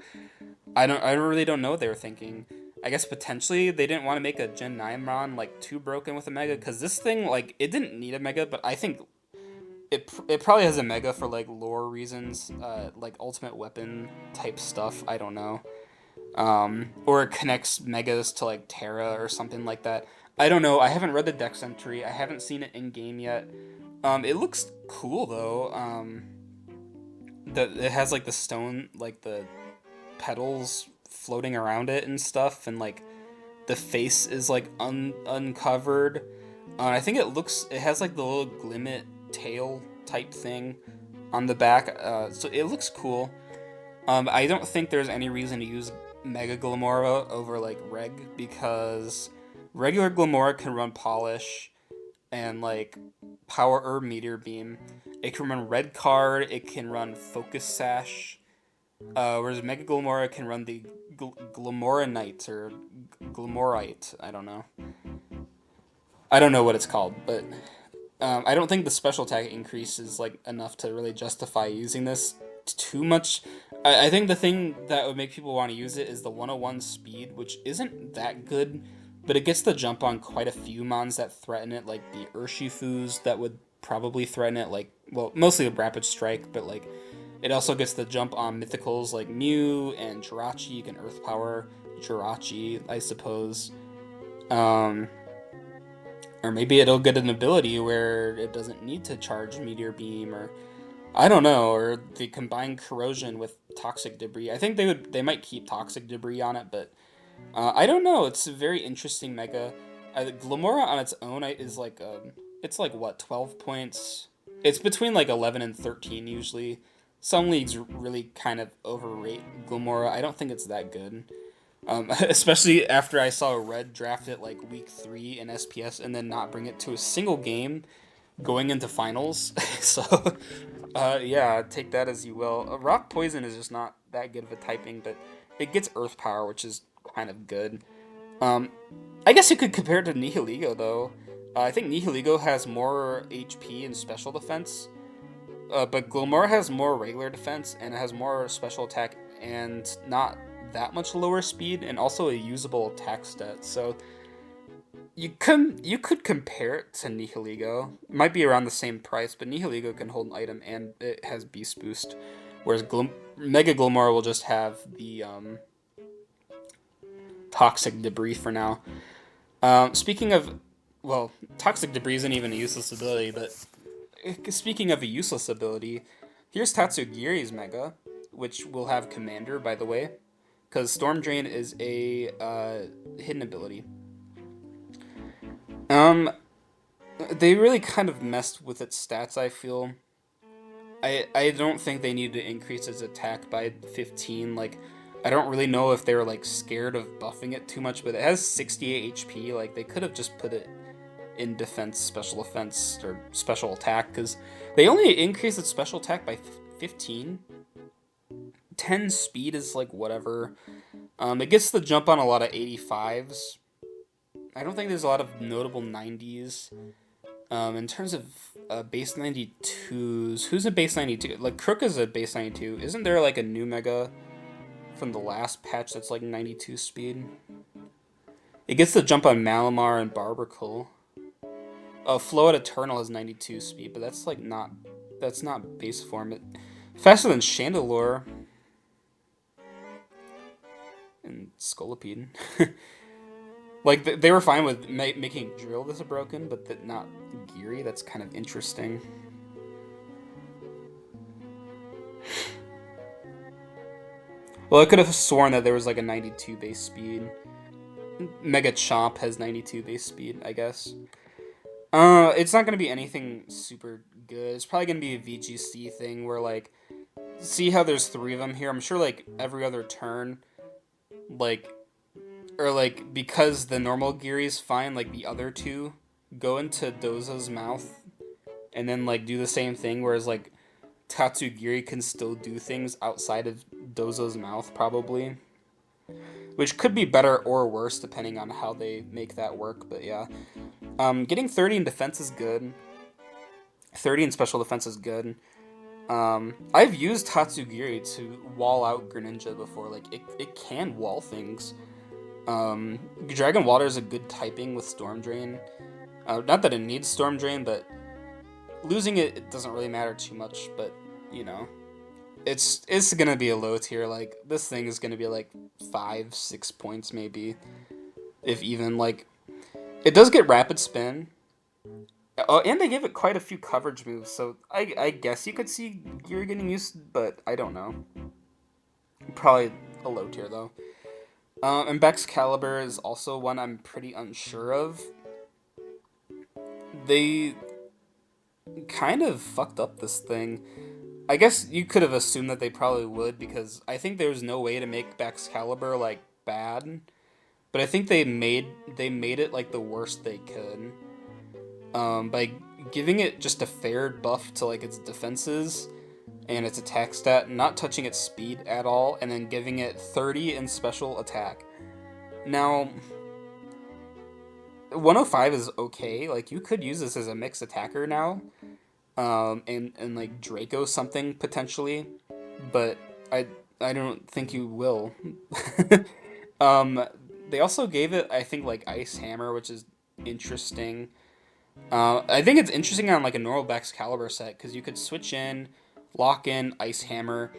I really don't know what they were thinking. I guess potentially they didn't want to make a Gen 9 Mon like too broken with a Mega, because this thing, like, it didn't need a Mega, but I think it probably has a Mega for like lore reasons, like ultimate weapon type stuff. I don't know. Or it connects Megas to like Terra or something like that. I don't know. I haven't read the Dex entry. I haven't seen it in game yet. It looks cool though. That it has like the stone, like the petals floating around it and stuff, and like the face is like uncovered. I think it has like the little Glimmet tail type thing on the back, so it looks cool. I don't think there's any reason to use Mega Glamora over like Reg, because regular Glamora can run Polish and like Power or Meteor Beam. It can run Red Card. It can run Focus Sash. Whereas Mega Glamora can run the Glamoranite or Glamorite. I don't know. I don't know what it's called, but I don't think the special attack increase is like enough to really justify using this too much. I think the thing that would make people want to use it is the 101 speed, which isn't that good, but it gets the jump on quite a few mons that threaten it, like the Urshifus that would probably threaten it, like, well, mostly the Rapid Strike, but like it also gets the jump on mythicals like Mew and Jirachi. You can Earth Power Jirachi, I suppose. Um, or maybe it'll get an ability where it doesn't need to charge Meteor Beam, or I don't know, or the combined corrosion with Toxic Debris. I think they might keep Toxic Debris on it, but I don't know. It's a very interesting mega. Glamora on its own is like it's like what, 12 points. It's between like 11 and 13 usually. Some leagues really kind of overrate Glamora. I don't think it's that good. Especially after I saw Red draft it like week 3 in SPS and then not bring it to a single game going into finals. So, yeah, take that as you will. Rock Poison is just not that good of a typing, but it gets Earth Power, which is kind of good. Um, I guess you could compare it to Nihiligo, though. I think Nihiligo has more HP and special defense, but Glomar has more regular defense and it has more special attack and not that much lower speed, and also a usable attack stat. So you could compare it to Nihiligo. It might be around the same price, but Nihiligo can hold an item and it has Beast Boost, whereas Mega Glomar will just have the Toxic Debris for now. Speaking of, well, Toxic Debris isn't even a useless ability, but speaking of a useless ability, here's Tatsugiri's Mega, which will have Commander, by the way, because Storm Drain is a hidden ability. Um, they really kind of messed with its stats, I feel. I don't think they need to increase its attack by 15. Like, I don't really know if they were like scared of buffing it too much, but it has 68 HP. Like, they could have just put it in defense, special offense, or special attack, because they only increase its special attack by 15. 10 speed is like whatever. It gets the jump on a lot of 85s. I don't think there's a lot of notable 90s. In terms of base 92s, who's a base 92? Like, Crook is a base 92. Isn't there like a new mega from the last patch that's like 92 speed? It gets the jump on Malamar and Barbercull. Oh, Float Eternal has 92 speed, but that's like not, that's not base form. Faster than Chandelure and Scolipede. Like, they were fine with making Drill this broken, but not Geary. That's kind of interesting. Well, I could have sworn that there was like a 92 base speed. Mega Chomp has 92 base speed, I guess. It's not gonna be anything super good. It's probably gonna be a VGC thing where like, see how there's three of them here. I'm sure like every other turn, like, or like because the normal Geary's fine, like the other two go into Doza's mouth and then like do the same thing. Whereas like Tatsugiri can still do things outside of Dozo's mouth, probably, which could be better or worse depending on how they make that work. But yeah, getting 30 in defense is good. 30 in special defense is good. I've used Tatsugiri to wall out Greninja before. Like it can wall things. Dragon Water is a good typing with Storm Drain. Not that it needs Storm Drain, but losing it doesn't really matter too much. But you know, it's gonna be a low tier. Like this thing is gonna be like 5-6 points maybe, if even. Like it does get Rapid Spin. Oh, and they give it quite a few coverage moves, so I guess you could see Gear getting used, but I don't know. Probably a low tier though. And Excalibur is also one I'm pretty unsure of. They kind of fucked up this thing. I guess you could have assumed that they probably would because I think there was no way to make Excalibur like bad, but I think they made it like the worst they could. By giving it just a fair buff to like its defenses and its attack stat, not touching its speed at all, and then giving it 30 in special attack. Now, 105 is okay. Like you could use this as a mixed attacker now, and like Draco something potentially, but I don't think you will. um, they also gave it I think like Ice Hammer, which is interesting. I think it's interesting on like a normal Excalibur set because you could switch in, lock in Ice Hammer.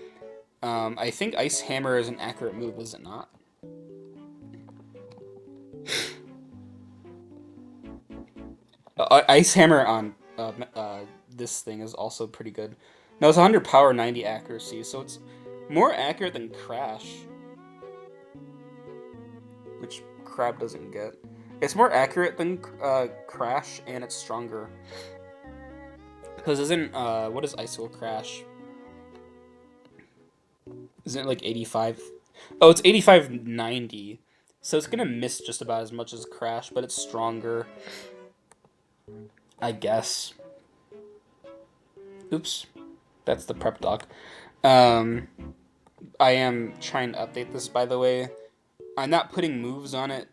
I think Ice Hammer is an accurate move, is it not? Ice Hammer on this thing is also pretty good. No, it's 100 power, 90 accuracy, so it's more accurate than Crash, which Crab doesn't get. It's more accurate than Crash, and it's stronger. Because isn't what is Icicle Crash? Isn't it like 85? Oh, it's 85-90. So it's gonna miss just about as much as Crash, but it's stronger, I guess. Oops, that's the prep doc. Um, I am trying to update this, by the way. I'm not putting moves on it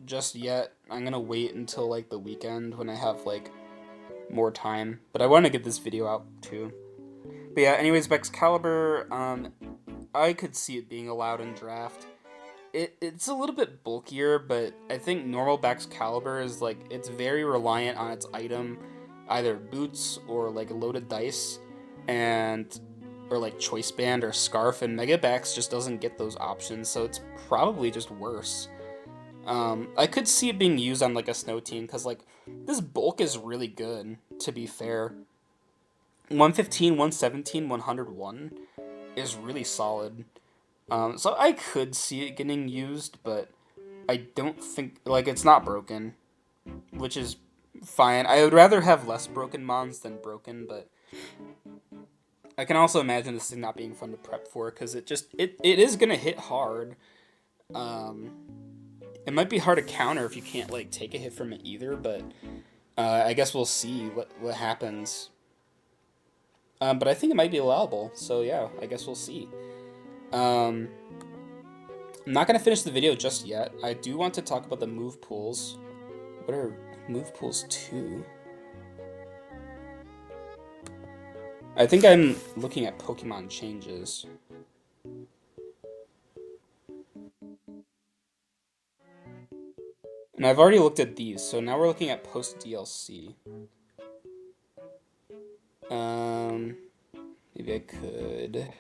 just yet. I'm gonna wait until like the weekend when I have like more time. But I want to get this video out too. But yeah, anyways, Excalibur, I could see it being allowed in draft. It's a little bit bulkier, but I think normal Excalibur is like it's very reliant on its item, either boots or like loaded dice, and or like choice band or scarf, and Megabax just doesn't get those options, so it's probably just worse. I could see it being used on like a snow team because like this bulk is really good. To be fair, 115, 117, 101 is really solid. So I could see it getting used, but I don't think like it's not broken, which is fine. I would rather have less broken mons than broken, but I can also imagine this thing not being fun to prep for because it is gonna hit hard. Um, it might be hard to counter if you can't like take a hit from it either, but I guess we'll see what happens. But I think it might be allowable, so yeah, I guess we'll see. Um, I'm not gonna finish the video just yet. I do want to talk about the move pools. What are move pools 2? I think I'm looking at Pokemon changes. And I've already looked at these, so now we're looking at post DLC. Um, maybe I could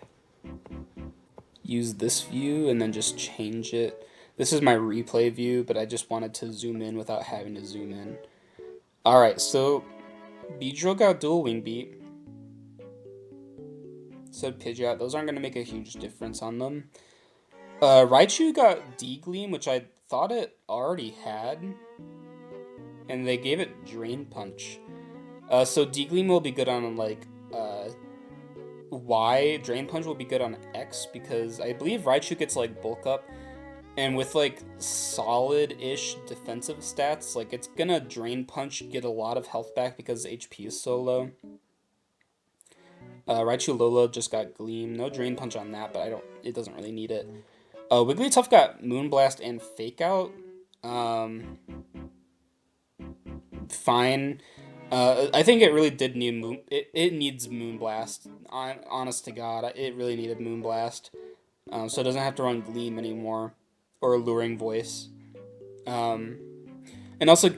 use this view and then just change it. This is my replay view, but I just wanted to zoom in without having to zoom in. Alright, so Beedrill got dual wing beat. So Pidgeot, those aren't going to make a huge difference on them. Raichu got D-Gleam, which I thought it already had, and they gave it Drain Punch. So D-Gleam will be good on like Y. Drain Punch will be good on X because I believe Raichu gets like bulk up, and with like solid-ish defensive stats, like it's gonna Drain Punch get a lot of health back because HP is so low. Raichu Lola just got Gleam. No Drain Punch on that, but I don't. It doesn't really need it. Wigglytuff got Moonblast and Fake Out. Um, Fine. I think it really did need Moon. It needs Moonblast. Honest to God, it really needed Moonblast. So it doesn't have to run Gleam anymore, or Alluring Voice. Um, and also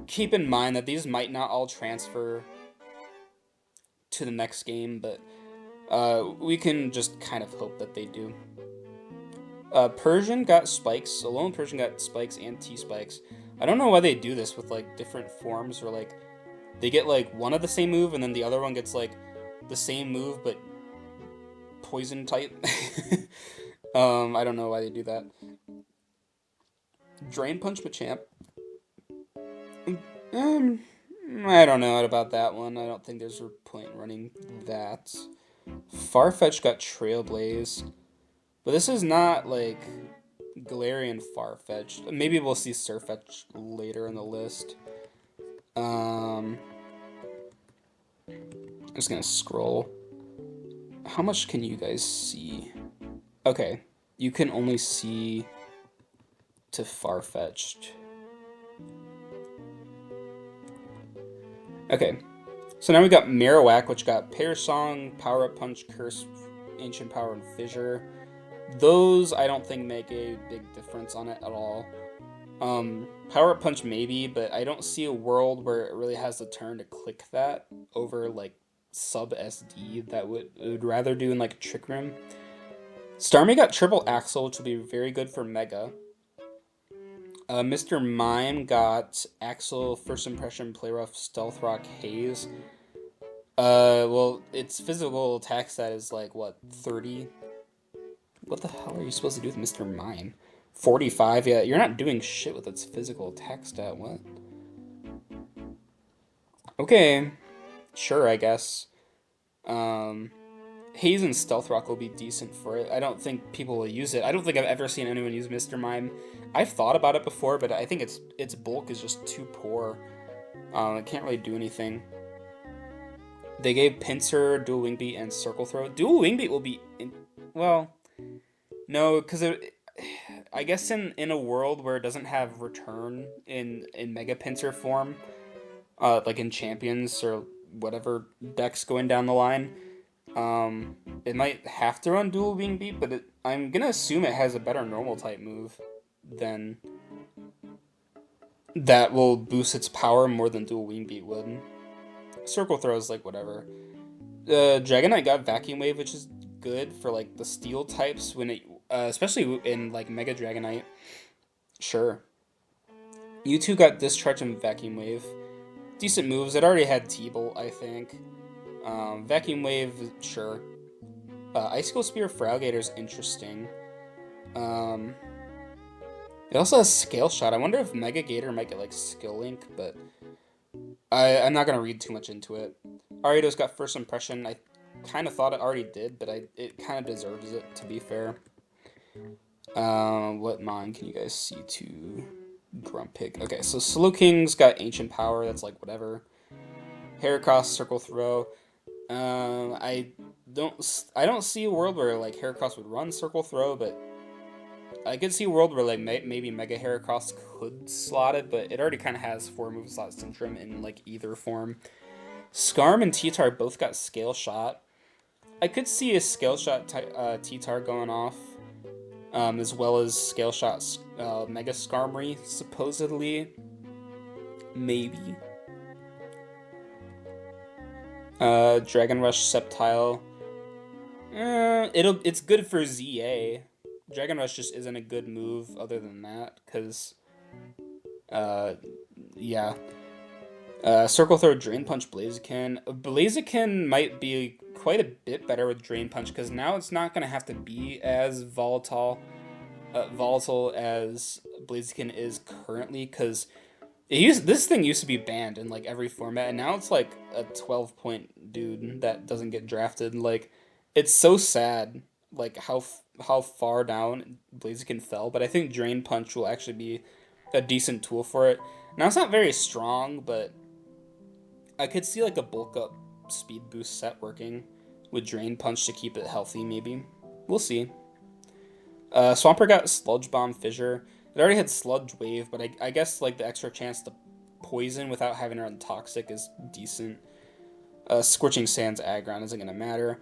keep in mind that these might not all transfer to the next game, but we can just kind of hope that they do. Persian got spikes. Alone Persian got spikes and T spikes. I don't know why they do this with like different forms, or like they get like one of the same move and then the other one gets like the same move but poison type. I don't know why they do that. Drain Punch Machamp. Um, I don't know about that one. I don't think there's a point in running that. Farfetch got Trailblaze, but this is not like Galarian Farfetch. Maybe we'll see Surfetch later in the list. I'm just gonna scroll. How much can you guys see? Okay, you can only see to Farfetched. Okay, so now we got Marowak, which got Pear Song, Power Up Punch, Curse, Ancient Power, and Fissure. Those I don't think make a big difference on it at all. Power Up Punch maybe, but I don't see a world where it really has the turn to click that over like sub SD that would rather do in like Trick Room. Starmie got Triple Axle, which will be very good for Mega. Mr. Mime got Axel, First Impression, Play Rough, Stealth Rock, Haze. Well, its physical attack stat is like, what, 30? What the hell are you supposed to do with Mr. Mime? 45? Yeah, you're not doing shit with its physical attack stat, what? Okay, sure, I guess. Um, Haze and Stealth Rock will be decent for it. I don't think people will use it. I don't think I've ever seen anyone use Mr. Mime. I've thought about it before, but I think its bulk is just too poor. It can't really do anything. They gave Pinsir, Dual Wing Beat, and Circle Throw. Dual Wing Beat will be well, no, because I guess in a world where it doesn't have return in Mega Pinsir form, like in Champions or whatever decks going down the line, it might have to run Dual Wing Beat, but I'm gonna assume it has a better normal type move than that will boost its power more than Dual Wing Beat would. Circle Throw is like whatever. Dragonite got Vacuum Wave, which is good for like the Steel types when it, especially in like Mega Dragonite. Sure. U2 got Discharge and Vacuum Wave. Decent moves. It already had T-Bolt, I think. Vacuum Wave, sure. Icicle Spear Frowgator is interesting. Um, it also has Scale Shot. I wonder if Mega Gator might get like Skill Link, but I'm not gonna read too much into it. Ariado's got First Impression. I kind of thought it already did, but it kind of deserves it, to be fair. What mon can you guys see to Grumpig? Okay, so Slowking's got Ancient Power. That's like whatever. Heracross, Circle Throw. I don't see a world where like Heracross would run Circle Throw, but I could see a world where like maybe Mega Heracross could slot it, but it already kind of has 4 move slot syndrome in like either form. Skarm and T-Tar both got Scale Shot. I could see a Scale Shot T-Tar going off, as well as Scale Shot Mega Skarmory, supposedly. Maybe. Dragon Rush Sceptile. It's good for ZA. Dragon Rush just isn't a good move other than that, because, yeah. Circle Throw, Drain Punch, Blaziken. Blaziken might be quite a bit better with Drain Punch because now it's not going to have to be as volatile as Blaziken is currently because this thing used to be banned in like every format, and now it's like a 12-point dude that doesn't get drafted. Like, it's so sad, like how far down Blaziken fell. But I think Drain Punch will actually be a decent tool for it. Now it's not very strong, but I could see like a bulk up speed boost set working with Drain Punch to keep it healthy. Maybe we'll see. Swampert got Sludge Bomb Fissure. It already had Sludge Wave, but I guess like the extra chance to poison without having to run Toxic is decent. Scorching Sands Aggron isn't going to matter.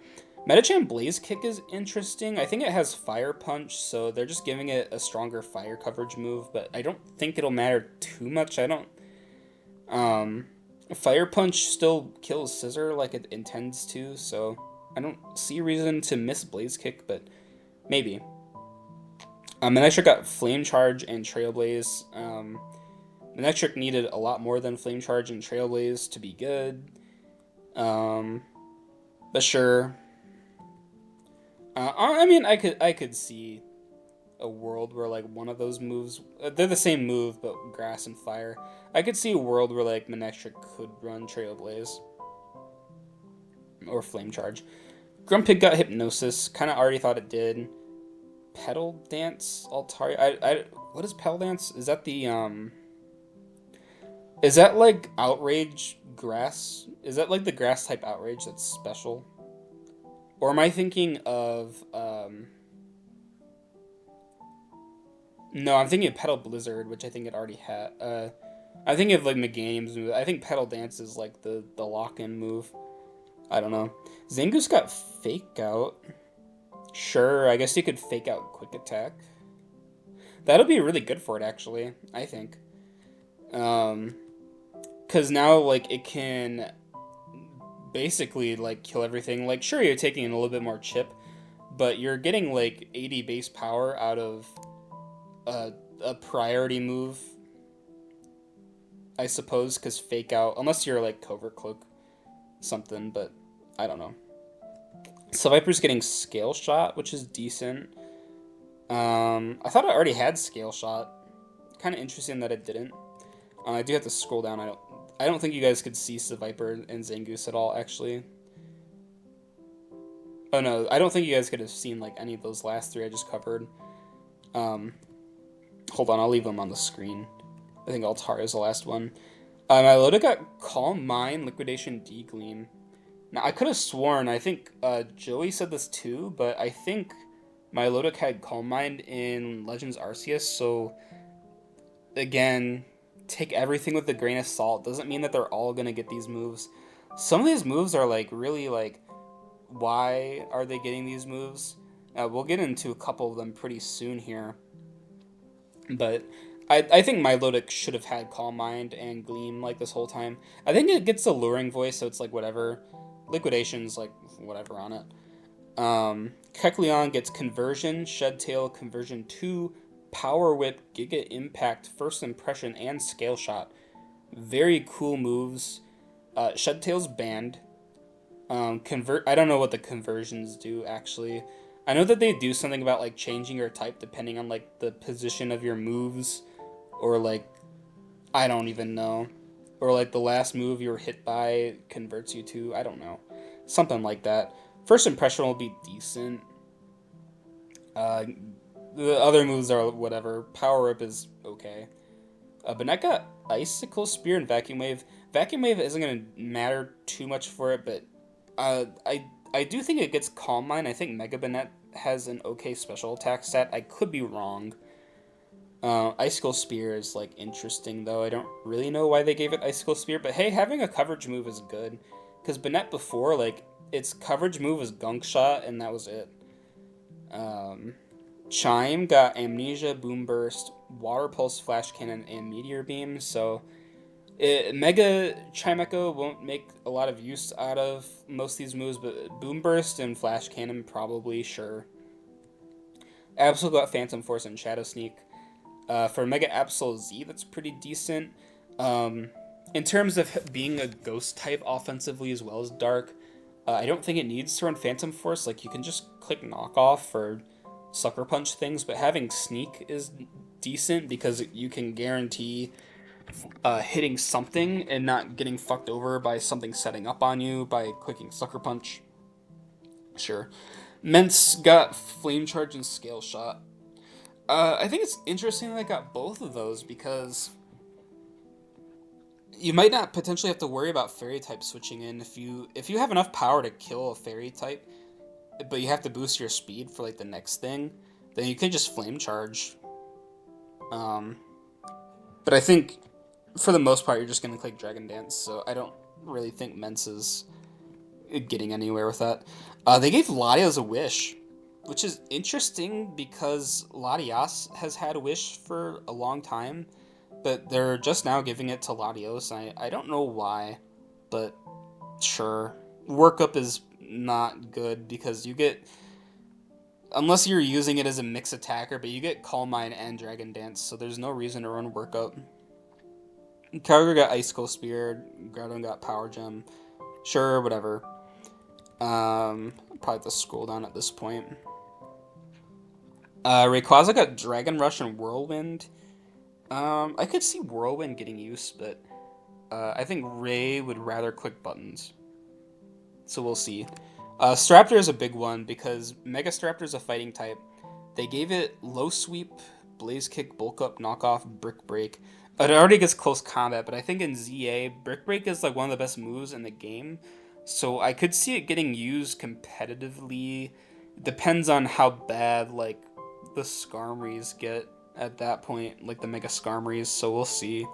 Medicham Blaze Kick is interesting. I think it has Fire Punch, so they're just giving it a stronger fire coverage move, but I don't think it'll matter too much. I don't... Fire Punch still kills Scissor like it intends to, so I don't see a reason to miss Blaze Kick, but maybe. Manectric got Flame Charge and Trailblaze. Manectric needed a lot more than Flame Charge and Trailblaze to be good. But sure. I mean, I could see a world where like one of those moves, they're the same move but Grass and Fire. I could see a world where like Manectric could run Trailblaze or Flame Charge. Grumpig got Hypnosis. Kind of already thought it did. Petal Dance Altaria. What is Petal Dance? Is that the Is that like Outrage Grass? Is that like the Grass type Outrage that's special? Or am I thinking of No, I'm thinking of Petal Blizzard, which I think it already had. I think of like Meganium's move. I think Petal Dance is like the lock-in move. I don't know. Zangoose got Fake Out. Sure, I guess you could Fake Out Quick Attack. That'll be really good for it, actually, I think. Because now, like, it can basically, like, kill everything. Like, sure, you're taking a little bit more chip, but you're getting, like, 80 base power out of a priority move, I suppose, because Fake Out, unless you're, like, Covert Cloak something, but I don't know. Viper's getting Scale Shot, which is decent. I thought it already had Scale Shot. Kind of interesting that it didn't. I do have to scroll down. I don't think you guys could see Viper and Zangoose at all, actually. Oh no, I don't think you guys could have seen like any of those last three I just covered. Hold on, I'll leave them on the screen. I think Altaria is the last one. Milotic got Calm Mind, Liquidation, D-Gleam. Now, I could have sworn, I think Joey said this too, but I think Milotic had Calm Mind in Legends Arceus, so again, take everything with a grain of salt. Doesn't mean that they're all going to get these moves. Some of these moves are like really like, why are they getting these moves? We'll get into a couple of them pretty soon here. But I think Milotic should have had Calm Mind and Gleam like this whole time. I think it gets Alluring Voice, so it's like whatever. Liquidation's like whatever on it. Kecleon gets Conversion, Shed Tail, Conversion 2, Power Whip, Giga Impact, First Impression, and Scale Shot. Very cool moves. Shed Tail's banned. I don't know what the conversions do, actually. I know that they do something about, like, changing your type depending on, like, the position of your moves. Or, like, I don't even know. Or, like, the last move you were hit by converts you to, I don't know. Something like that. First Impression will be decent. The other moves are whatever. Power Up is okay. Banette got Icicle Spear and Vacuum Wave. Vacuum Wave isn't going to matter too much for it, but I do think it gets Calm Mind. I think Mega Banette has an okay special attack stat. I could be wrong. Icicle Spear is, like, interesting, though. I don't really know why they gave it Icicle Spear, but hey, having a coverage move is good. Because Banette before, like, its coverage move was Gunk Shot, and that was it. Chime got Amnesia, Boom Burst, Water Pulse, Flash Cannon, and Meteor Beam, so Mega Chime Echo won't make a lot of use out of most of these moves, but Boom Burst and Flash Cannon probably, sure. Absol got Phantom Force and Shadow Sneak. For Mega Absol Z, that's pretty decent. In terms of being a Ghost type offensively as well as Dark, I don't think it needs to run Phantom Force. Like, you can just click knockoff or sucker punch things, but having sneak is decent because you can guarantee hitting something and not getting fucked over by something setting up on you by clicking sucker punch. Sure. Ment's got flame charge and scale shot. I think it's interesting that I got both of those because you might not potentially have to worry about fairy type switching in if you have enough power to kill a fairy type, but you have to boost your speed for like the next thing, then you can just flame charge. Um, but I think for the most part you're just gonna click Dragon Dance, so I don't really think Mence is getting anywhere with that. They gave Latios a wish, which is interesting because Latias has had a wish for a long time, but they're just now giving it to Latios. I don't know why, but sure. Workup is not good because you get, unless you're using it as a mix attacker, but you get Calm Mind and Dragon Dance, so there's no reason to run Workup. Kyogre got Icicle Spear, Groudon got Power Gem. Sure, whatever. Probably have to scroll down at this point. Rayquaza got Dragon Rush and Whirlwind. I could see Whirlwind getting used, but I think Ray would rather click buttons. So we'll see. Staraptor is a big one because Mega Staraptor is a fighting type. They gave it Low Sweep, Blaze Kick, Bulk Up, Knockoff, Brick Break. It already gets close combat, but I think in ZA, Brick Break is like one of the best moves in the game. So I could see it getting used competitively. Depends on how bad like the Skarmories get at that point, like the Mega Skarmories. So we'll see.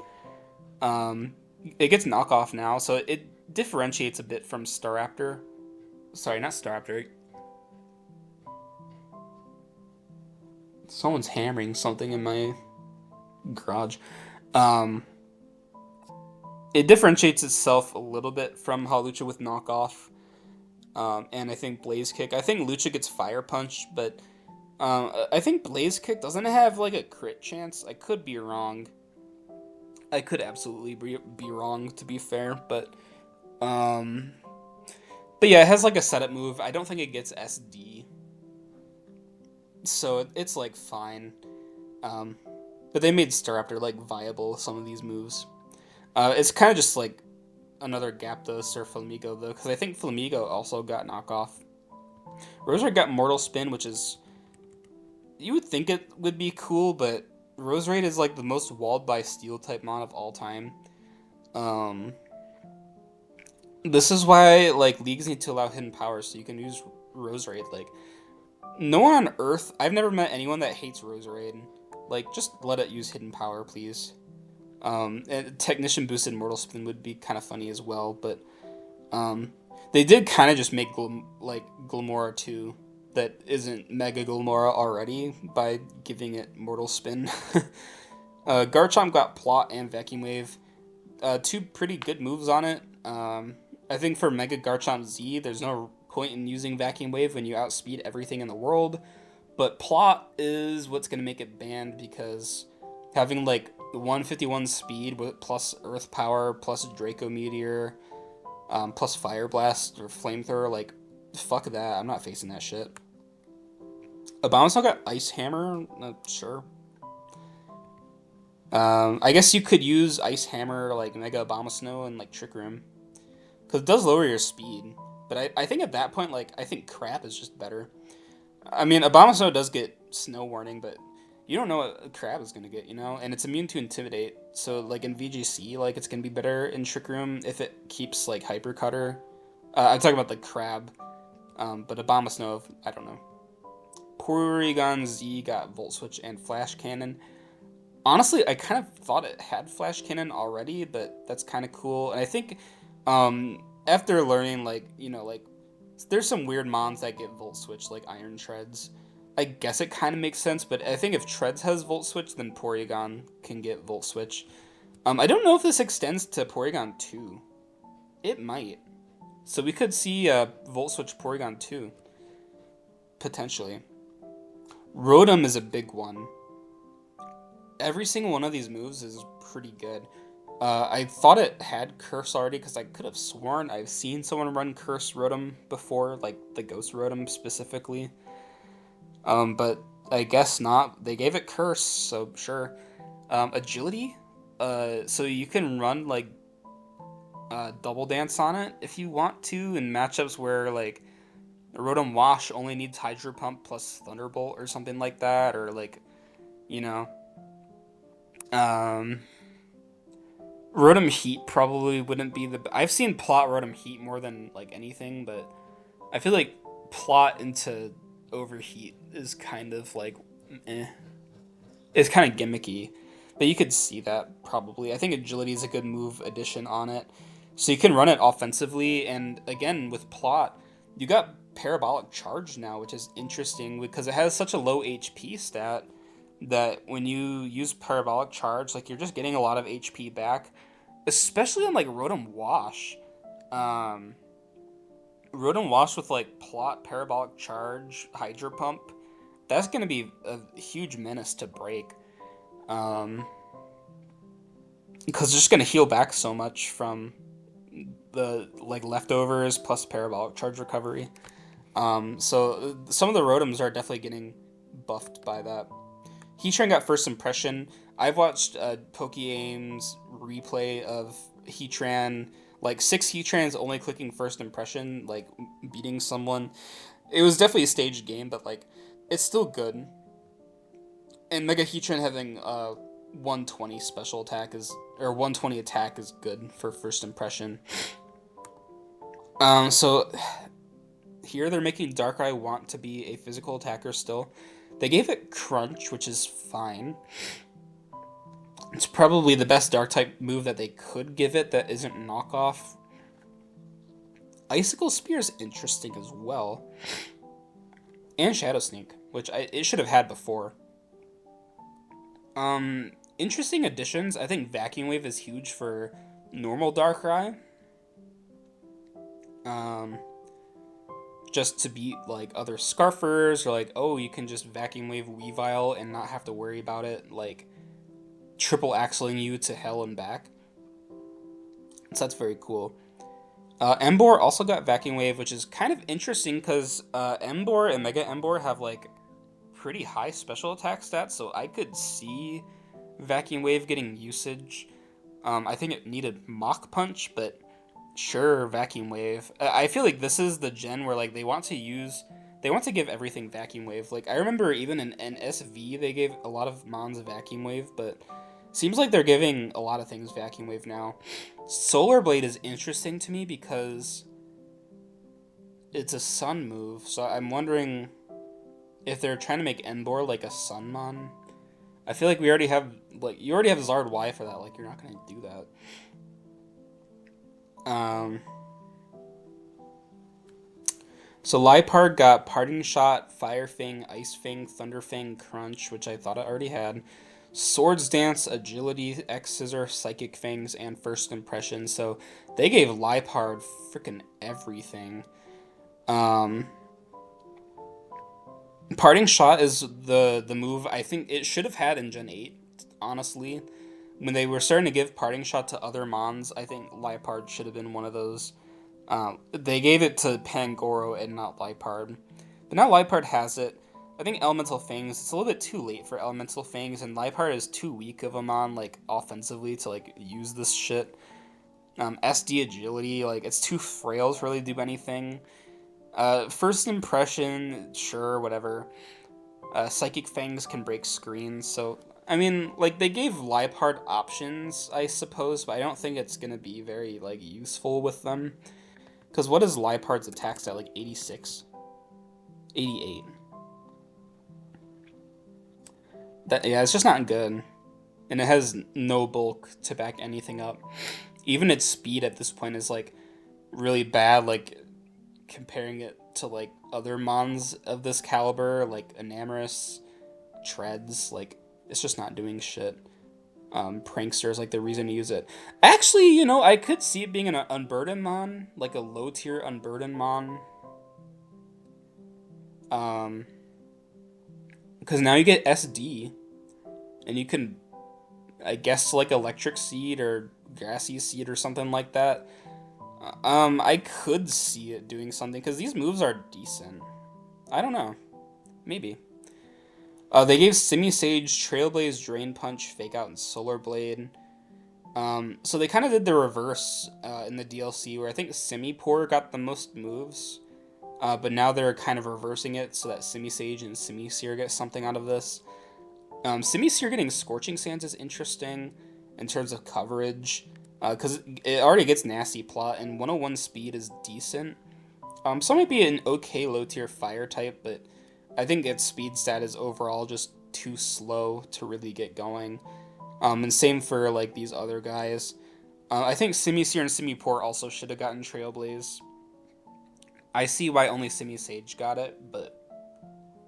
It gets knockoff now, so it differentiates a bit from Staraptor. Sorry, not Staraptor. Someone's hammering something in my garage. Um, it differentiates itself a little bit from Hawlucha with knockoff. And I think Blaze Kick. I think Lucha gets Fire Punch, but I think Blaze Kick doesn't have like a crit chance. I could be wrong. I could absolutely be wrong, to be fair, um, but yeah, it has like a setup move. I don't think it gets SD, so it's like fine. Um, but they made Staraptor like viable with some of these moves. It's kind of just like another Gyapdos or Flamigo though, because I think Flamigo also got knockoff. Roserade got Mortal Spin, which is, you would think it would be cool, but Roserade is like the most walled by Steel type mon of all time. Um, this is why like leagues need to allow hidden powers so you can use Roserade. Like no one on Earth, I've never met anyone that hates Roserade. Like just let it use hidden power, please. And Technician boosted Mortal Spin would be kind of funny as well, but they did kind of just make like Glamora 2 that isn't Mega Glamora already by giving it Mortal Spin. Garchomp got Plot and Vacuum Wave. Two pretty good moves on it. I think for Mega Garchomp Z, there's no point in using Vacuum Wave when you outspeed everything in the world. But Plot is what's going to make it banned because having like 151 speed with plus Earth Power, plus Draco Meteor, plus Fire Blast or Flamethrower, like, fuck that. I'm not facing that shit. Abomasnow got Ice Hammer? Sure. I guess you could use Ice Hammer, like Mega Abomasnow and like Trick Room. Because it does lower your speed. But I think at that point, like, I think Crap is just better. I mean, Abomasnow does get Snow Warning, but you don't know what a Crab is going to get, you know? And it's immune to Intimidate. So, like, in VGC, like, it's going to be better in Trick Room if it keeps, like, Hyper Cutter. I'm talking about the Crab. But Abomasnow, I don't know. Porygon Z got Volt Switch and Flash Cannon. Honestly, I kind of thought it had Flash Cannon already, but that's kind of cool. And I think after learning, like, you know, like, there's some weird mons that get Volt Switch, like Iron Treads. I guess it kind of makes sense, but I think if Treads has Volt Switch, then Porygon can get Volt Switch. I don't know if this extends to Porygon 2. It might. So we could see Volt Switch Porygon 2. Potentially. Rotom is a big one. Every single one of these moves is pretty good. I thought it had Curse already because I could have sworn I've seen someone run Curse Rotom before, like the Ghost Rotom specifically. But I guess not. They gave it Curse, so sure. Agility. So you can run like Double Dance on it if you want to in matchups where like Rotom Wash only needs Hydro Pump plus Thunderbolt or something like that, or like you know, um, Rotom Heat probably wouldn't be the. I've seen Plot Rotom Heat more than like anything, but I feel like Plot into Overheat is kind of like, eh. It's kind of gimmicky, but you could see that probably. I think Agility is a good move addition on it, so you can run it offensively. And again, with Plot, you got Parabolic Charge now, which is interesting because it has such a low HP stat that when you use Parabolic Charge, like you're just getting a lot of HP back, especially on like Rotom Wash. Um, Rotom Wash with like Plot, Parabolic Charge, Hydro Pump, that's going to be a huge menace to break. Um, because it's just going to heal back so much from the like leftovers plus parabolic charge recovery. So some of the Rotoms are definitely getting buffed by that. Heatran got first impression. I've watched PokeAim's replay of Heatran, like 6 Heatrans only clicking first impression, like beating someone. It was definitely a staged game, but like it's still good. And Mega Heatran having 120 special attack is, or 120 attack is good for first impression. So here they're making Darkrai want to be a physical attacker still. They gave it Crunch, which is fine. It's probably the best Dark type move that they could give it that isn't knockoff. Icicle Spear is interesting as well. And Shadow Sneak, which it should have had before. Interesting additions. I think Vacuum Wave is huge for normal Darkrai. Um, just to beat like other Scarfers, or like, oh, you can just Vacuum Wave Weavile and not have to worry about it, like triple axling you to hell and back. So that's very cool. Emboar also got Vacuum Wave, which is kind of interesting because Emboar and Mega Emboar have like pretty high special attack stats, so I could see Vacuum Wave getting usage. I think it needed Mach Punch, but sure, Vacuum Wave. I feel like this is the gen where like they want to give everything Vacuum Wave. Like I remember even in NSV they gave a lot of Mons Vacuum Wave, but seems like they're giving a lot of things Vacuum Wave now. Solar Blade is interesting to me because it's a Sun move, so I'm wondering if they're trying to make Emboar like a Sunmon. I feel like we already have, like, you already have Zard Y for that. Like, you're not gonna do that. So Liepard got Parting Shot, Fire Fang, Ice Fang, Thunder Fang, Crunch, which I thought I already had. Swords Dance, Agility, X Scissor, Psychic Fangs, and First Impression. So they gave Liepard freaking everything. Parting Shot is the move I think it should have had in Gen 8, honestly. When they were starting to give Parting Shot to other Mons, I think Liepard should have been one of those. They gave it to Pangoro and not Liepard. But now Liepard has it. I think Elemental Fangs, it's a little bit too late for Elemental Fangs, and Liepard is too weak of a Mon, like, offensively to, like, use this shit. SD Agility, like, it's too frail to really do anything. First Impression, sure, whatever. Psychic Fangs can break screens, so... I mean, like, they gave Liepard options, I suppose, but I don't think it's gonna be very, like, useful with them. Because what is Liepard's attack stat? Like 86? 88. Yeah, it's just not good. And it has no bulk to back anything up. Even its speed at this point is like really bad, like comparing it to like other Mons of this caliber, like Enamorus, Treads, like it's just not doing shit. Prankster is like the reason to use it. Actually, you know, I could see it being an Unburden Mon, like a low tier Unburden Mon. Because now you get SD, and you can, I guess, like Electric Seed or Grassy Seed or something like that. I could see it doing something because these moves are decent. I don't know. Maybe. They gave Simi Sage, Trailblaze, Drain Punch, Fake Out, and Solar Blade. So they kind of did the reverse in the DLC, where I think Simipour got the most moves, but now they're kind of reversing it so that Simi Sage and Simisear get something out of this. Simisear getting Scorching Sands is interesting in terms of coverage, because it already gets nasty plot, and 101 speed is decent. So it might be an okay low tier fire type, but I think its speed stat is overall just too slow to really get going. And same for like these other guys. I think Simisear and Simipour also should have gotten Trailblaze. I see why only Simisage got it, but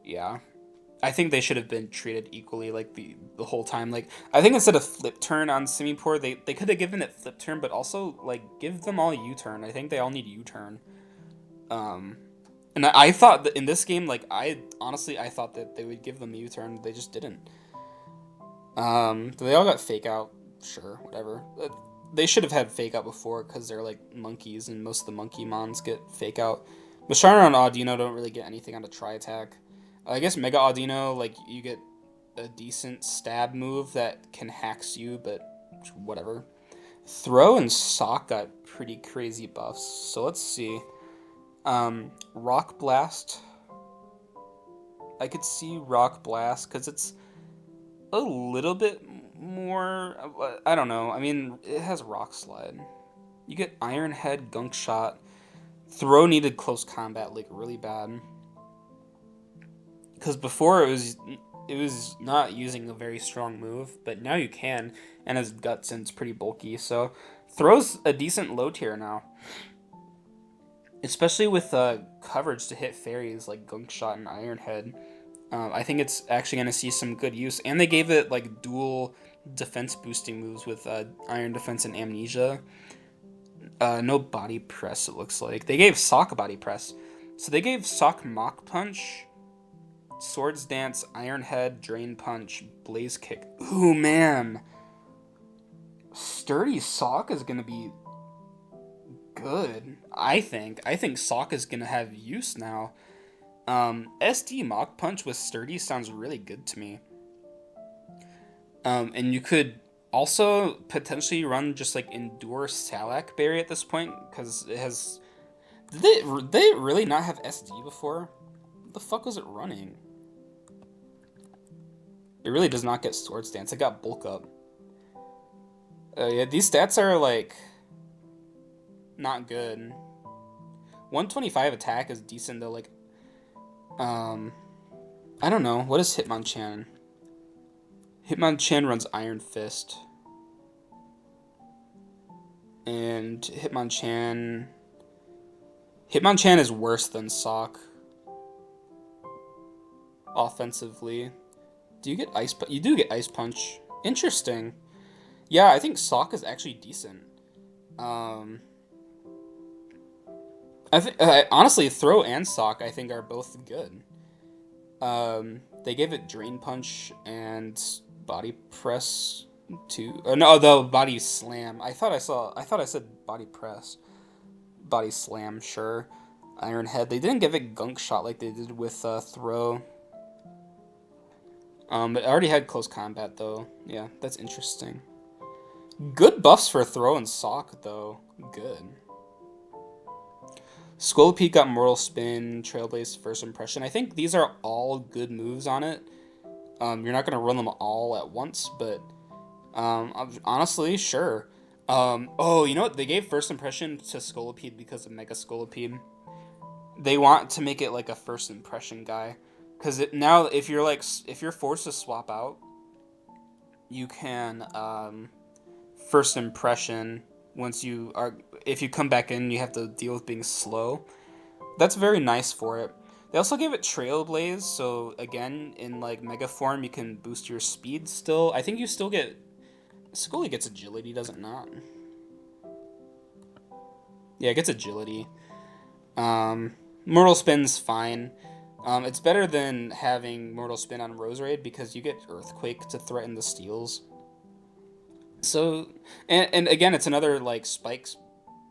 yeah. I think they should have been treated equally like the whole time. Like I think instead of flip turn on Simipour, they could have given it flip turn, but also like give them all U-turn. I think they all need U-turn. Um, and I thought that in this game, like I thought that they would give them U-turn. They just didn't. They all got fake out. Sure, whatever. They should have had fake out before because they're like monkeys, and most of the monkey mons get fake out. Masharna and Audino don't really get anything on a tri attack. I guess Mega Audino, like you get a decent stab move that can hacks you, but whatever. Throw and Sock got pretty crazy buffs. So let's see. Rock Blast. I could see Rock Blast because it's a little bit more. I don't know. I mean, it has Rock Slide. You get Iron Head, Gunk Shot. Throw needed close combat like really bad. Because before it was not using a very strong move, but now you can, and his guts and it's pretty bulky. So Throw's a decent low tier now, especially with coverage to hit fairies like Gunk Shot and Iron Head. I think it's actually going to see some good use, and they gave it like dual defense boosting moves with Iron Defense and Amnesia. No body press, it looks like. They gave Sock body press. So they gave Sock Mach Punch, Swords Dance, Iron Head, Drain Punch, Blaze Kick. Ooh, man. Sturdy Sock is going to be good, I think. I think Sock is going to have use now. SD Mach Punch with Sturdy sounds really good to me. And you could also potentially run just like Endure Salak Berry at this point, because it has. Did they really not have SD before? What the fuck was it running? It really does not get Swords Dance. It got Bulk Up. Yeah, these stats are like not good. 125 attack is decent though. Like, I don't know. What is Hitmonchan? Hitmonchan runs Iron Fist. And Hitmonchan is worse than Sock offensively. Do you get Ice Punch? You do get Ice Punch. Interesting. Yeah, I think Sock is actually decent. I think honestly, Throw and Sock I think are both good. They gave it Drain Punch and Body Press to. No, though Body Slam. I thought I said Body Press. Body Slam, sure. Iron Head. They didn't give it Gunk Shot like they did with Throw. It already had close combat though. Yeah, that's interesting. Good buffs for Throw and Sock though. Good. Scolipede got Mortal Spin, Trailblaze First Impression. I think these are all good moves on it. You're not gonna run them all at once, but honestly, sure. Oh, you know what? They gave First Impression to Scolipede because of Mega Scolipede. They want to make it like a First Impression guy, because now if you're forced to swap out, you can First Impression once you are. If you come back in, you have to deal with being slow. That's very nice for it. They also gave it Trailblaze, so again, in like Mega form, you can boost your speed still. I think you still get. Scully gets agility, does it not? Yeah, it gets agility. Mortal Spin's fine. It's better than having Mortal Spin on Roserade because you get Earthquake to threaten the steals. So, and again, it's another like spikes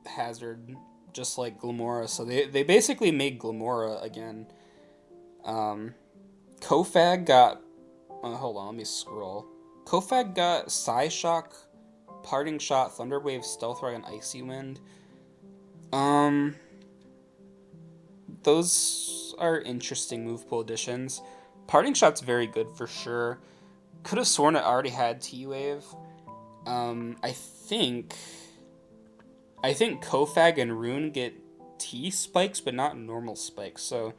hazard, just like Glamora. So they basically made Glamora again. Um, Kofag got. Hold on, let me scroll. Kofag got Psyshock, Parting Shot, Thunderwave, Stealth Rock, and Icy Wind. Um, those are interesting move pool additions. Parting Shot's very good for sure. Could have sworn it already had T Wave. I think Kofag and Rune get T spikes, but not normal spikes. So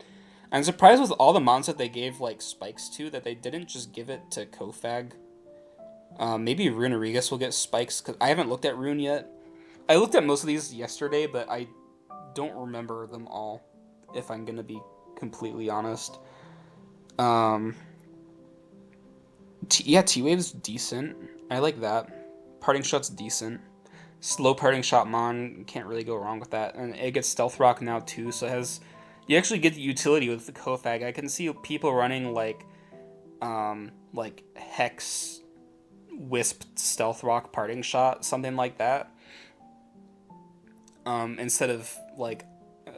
I'm surprised with all the mons that they gave like spikes to that they didn't just give it to Kofag. Maybe Rune Aurigus will get spikes because I haven't looked at Rune yet. I looked at most of these yesterday, but I don't remember them all. If I'm gonna be completely honest. Um, yeah, T Wave's decent. I like that. Parting Shot's decent. Slow Parting Shot Mon, can't really go wrong with that. And it gets Stealth Rock now too, so it has. You actually get the utility with the Kofag. I can see people running like Hex, Wisp, Stealth Rock, Parting Shot, something like that. Instead of like,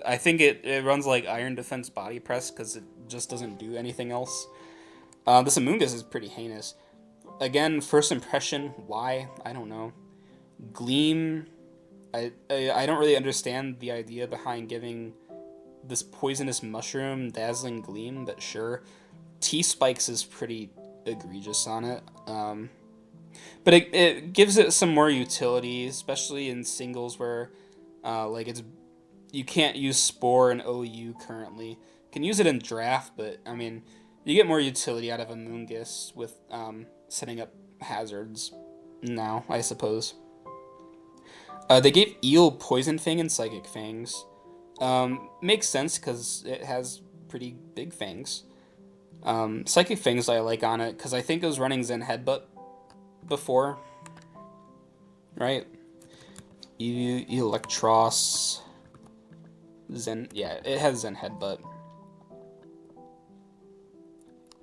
I think it runs like Iron Defense Body Press because it just doesn't do anything else. This Amoonguss is pretty heinous. Again, first impression, why? I don't know. Gleam, I don't really understand the idea behind giving this poisonous mushroom dazzling gleam, but sure. T spikes is pretty egregious on it. But it gives it some more utility, especially in singles where like it's you can't use Spore and OU currently. You can use it in draft, but I mean you get more utility out of a Moongus with setting up hazards now, I suppose. They gave Eel Poison Fang and Psychic Fangs. Makes sense because it has pretty big fangs. Psychic Fangs I like on it because I think it was running Zen Headbutt before, right? Electros. Zen, yeah, it has Zen Headbutt.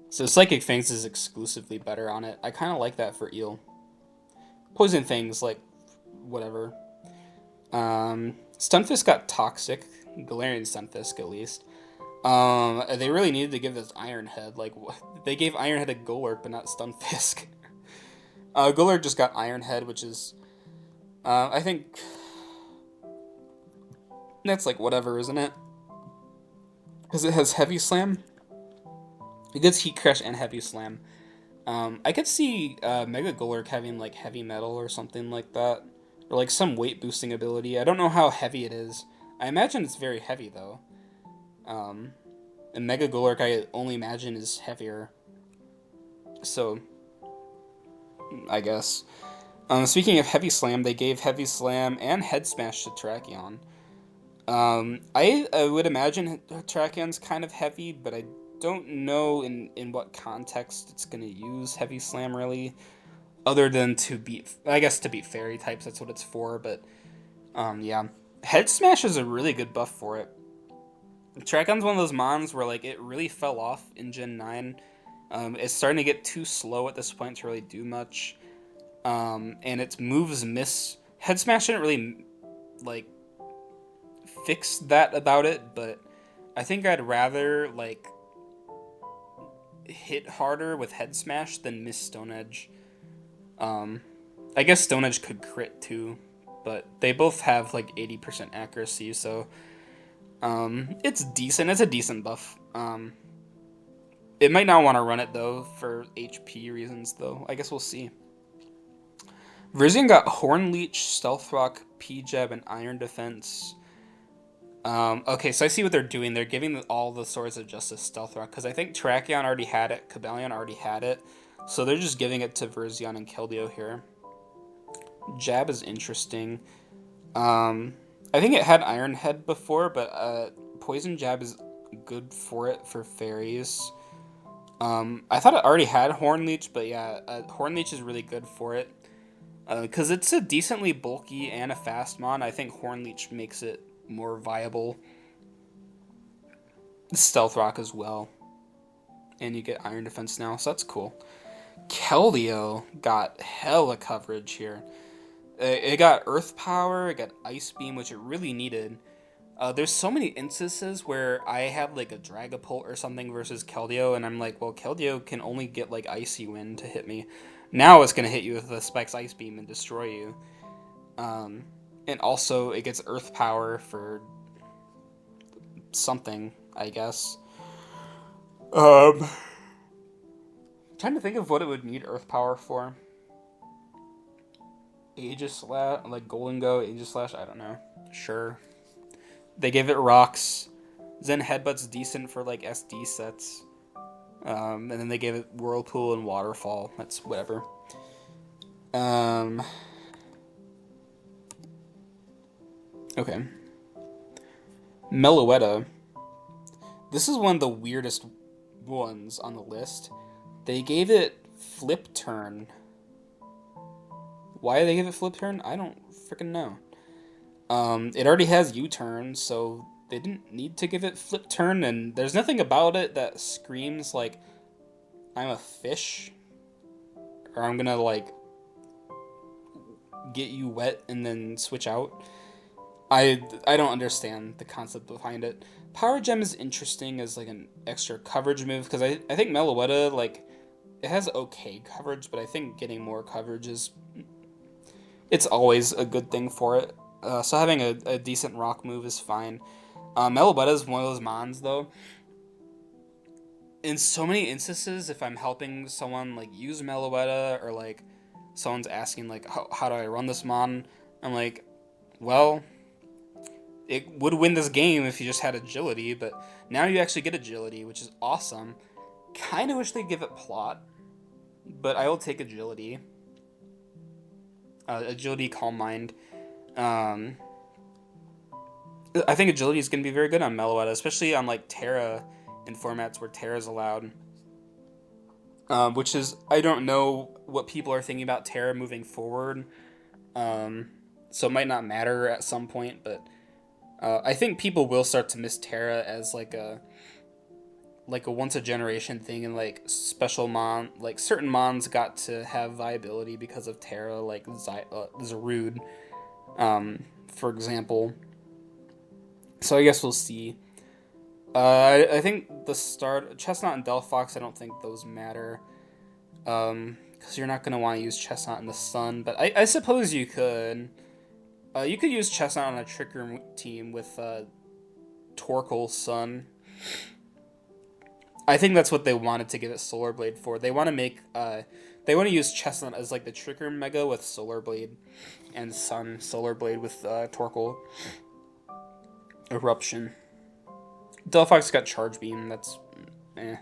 So Psychic Fangs is exclusively better on it. I kind of like that for Eel. Poison Fangs, like, whatever. Stunfisk got Toxic. Galarian Stunfisk, at least. They really needed to give this Iron Head. Like, they gave Iron Head a Golurk, but not Stunfisk. Golurk just got Iron Head, which is, I think that's like whatever, isn't it? Because it has Heavy Slam. It gets Heat Crash and Heavy Slam. I could see Mega Golurk having like Heavy Metal or something like that, or like some weight boosting ability. I don't know how heavy it is. I imagine it's very heavy though. Um, and Mega Golurk, I only imagine, is heavier. So, I guess. Speaking of Heavy Slam, they gave Heavy Slam and Head Smash to Terrakion. I would imagine Terrakion's kind of heavy, but I don't know in what context it's going to use Heavy Slam really, other than to beat, I guess to beat Fairy types, that's what it's for, but yeah. Head Smash is a really good buff for it. Terrakion's one of those mons where like it really fell off in Gen 9. It's starting to get too slow at this point to really do much. And its moves miss. Head Smash didn't really like fix that about it, but I think I'd rather like hit harder with Head Smash than miss Stone Edge. Um, I guess Stone Edge could crit too, but they both have like 80% accuracy, so it's decent. It's a decent buff. It might not want to run it though for HP reasons, though. I guess we'll see. Virizion got Horn Leech, Stealth Rock, P-Jab, and Iron Defense. Okay, so I see what they're doing. They're giving all the Swords of Justice Stealth Rock, because I think Terrakion already had it, Cobalion already had it, so they're just giving it to Virizion and Keldeo here. Jab is interesting. I think it had Iron Head before, but Poison Jab is good for it for fairies. I thought it already had Horn Leech, but yeah, Horn Leech is really good for it. Because it's a decently bulky and a fast mon, I think Horn Leech makes it more viable. Stealth Rock as well. And you get Iron Defense now, so that's cool. Keldeo got hella coverage here. It got Earth Power, it got Ice Beam, which it really needed. There's so many instances where I have like a Dragapult or something versus Keldeo, and I'm like, well, Keldeo can only get like Icy Wind to hit me. Now it's gonna hit you with the Specs Ice Beam and destroy you. Um, and also it gets Earth Power for something, I guess. Um, Trying to think of what it would need Earth Power for. Aegis Slash, like Golden Go, Aegis Slash, I don't know. Sure. They gave it Rocks. Zen Headbutt's decent for like SD sets. And then they gave it Whirlpool and Waterfall. That's whatever. Um, okay. Meloetta. This is one of the weirdest ones on the list. They gave it Flip Turn. Why they gave it Flip Turn? I don't freaking know. It already has U-turn, so they didn't need to give it Flip Turn, and there's nothing about it that screams like I'm a fish, or I'm gonna like get you wet and then switch out. I don't understand the concept behind it. Power Gem is interesting as like an extra coverage move because I think Meloetta like it has okay coverage, but I think getting more coverage is it's always a good thing for it. So having a decent rock move is fine. Meloetta is one of those mons though. In so many instances, if I'm helping someone like use Meloetta or like someone's asking like how do I run this mon, I'm like, well, it would win this game if you just had agility, but now you actually get agility, which is awesome. Kind of wish they'd give it plot, but I will take agility. Agility, calm mind. Um, I think agility is going to be very good on Meloetta, especially on like Terra in formats where Terra is allowed. Which is I don't know what people are thinking about Terra moving forward. Um, so it might not matter at some point, but I think people will start to miss Terra as like a once a generation thing, and like special mon like certain mons got to have viability because of Terra, like Zarude, for example. So I guess we'll see. I think the start Chestnut and Delphox. I don't think those matter. Because you're not gonna want to use Chestnut in the sun, but I suppose you could. You could use Chestnut on a Trick Room team with Torkoal's Sun. I think that's what they wanted to give it Solar Blade for. They want to make they want to use Chestnut as like the Trick Room Mega with Solar Blade, and Sun Solar Blade with Torkoal Eruption. Delphox got Charge Beam. That's eh.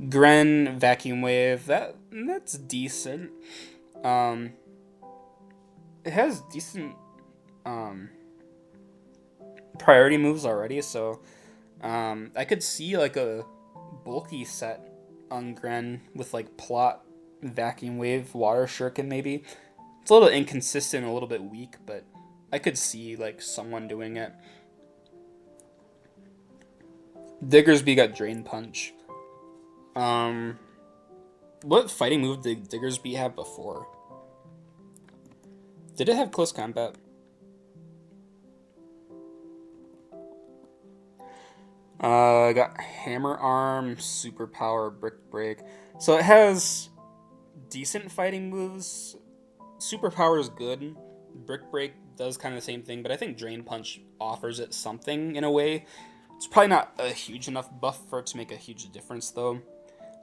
Gren Vacuum Wave. That's decent. Um, it has decent um priority moves already, so I could see like a bulky set on Gren with like plot, vacuum wave, water shuriken maybe. It's a little inconsistent, a little bit weak, but I could see like someone doing it. Diggersby got Drain Punch. Um, what fighting move did Diggersby have before? Did it have close combat? I got Hammer Arm, Superpower, Brick Break. So it has decent fighting moves. Superpower is good. Brick Break does kind of the same thing, but I think Drain Punch offers it something in a way. It's probably not a huge enough buff for it to make a huge difference, though.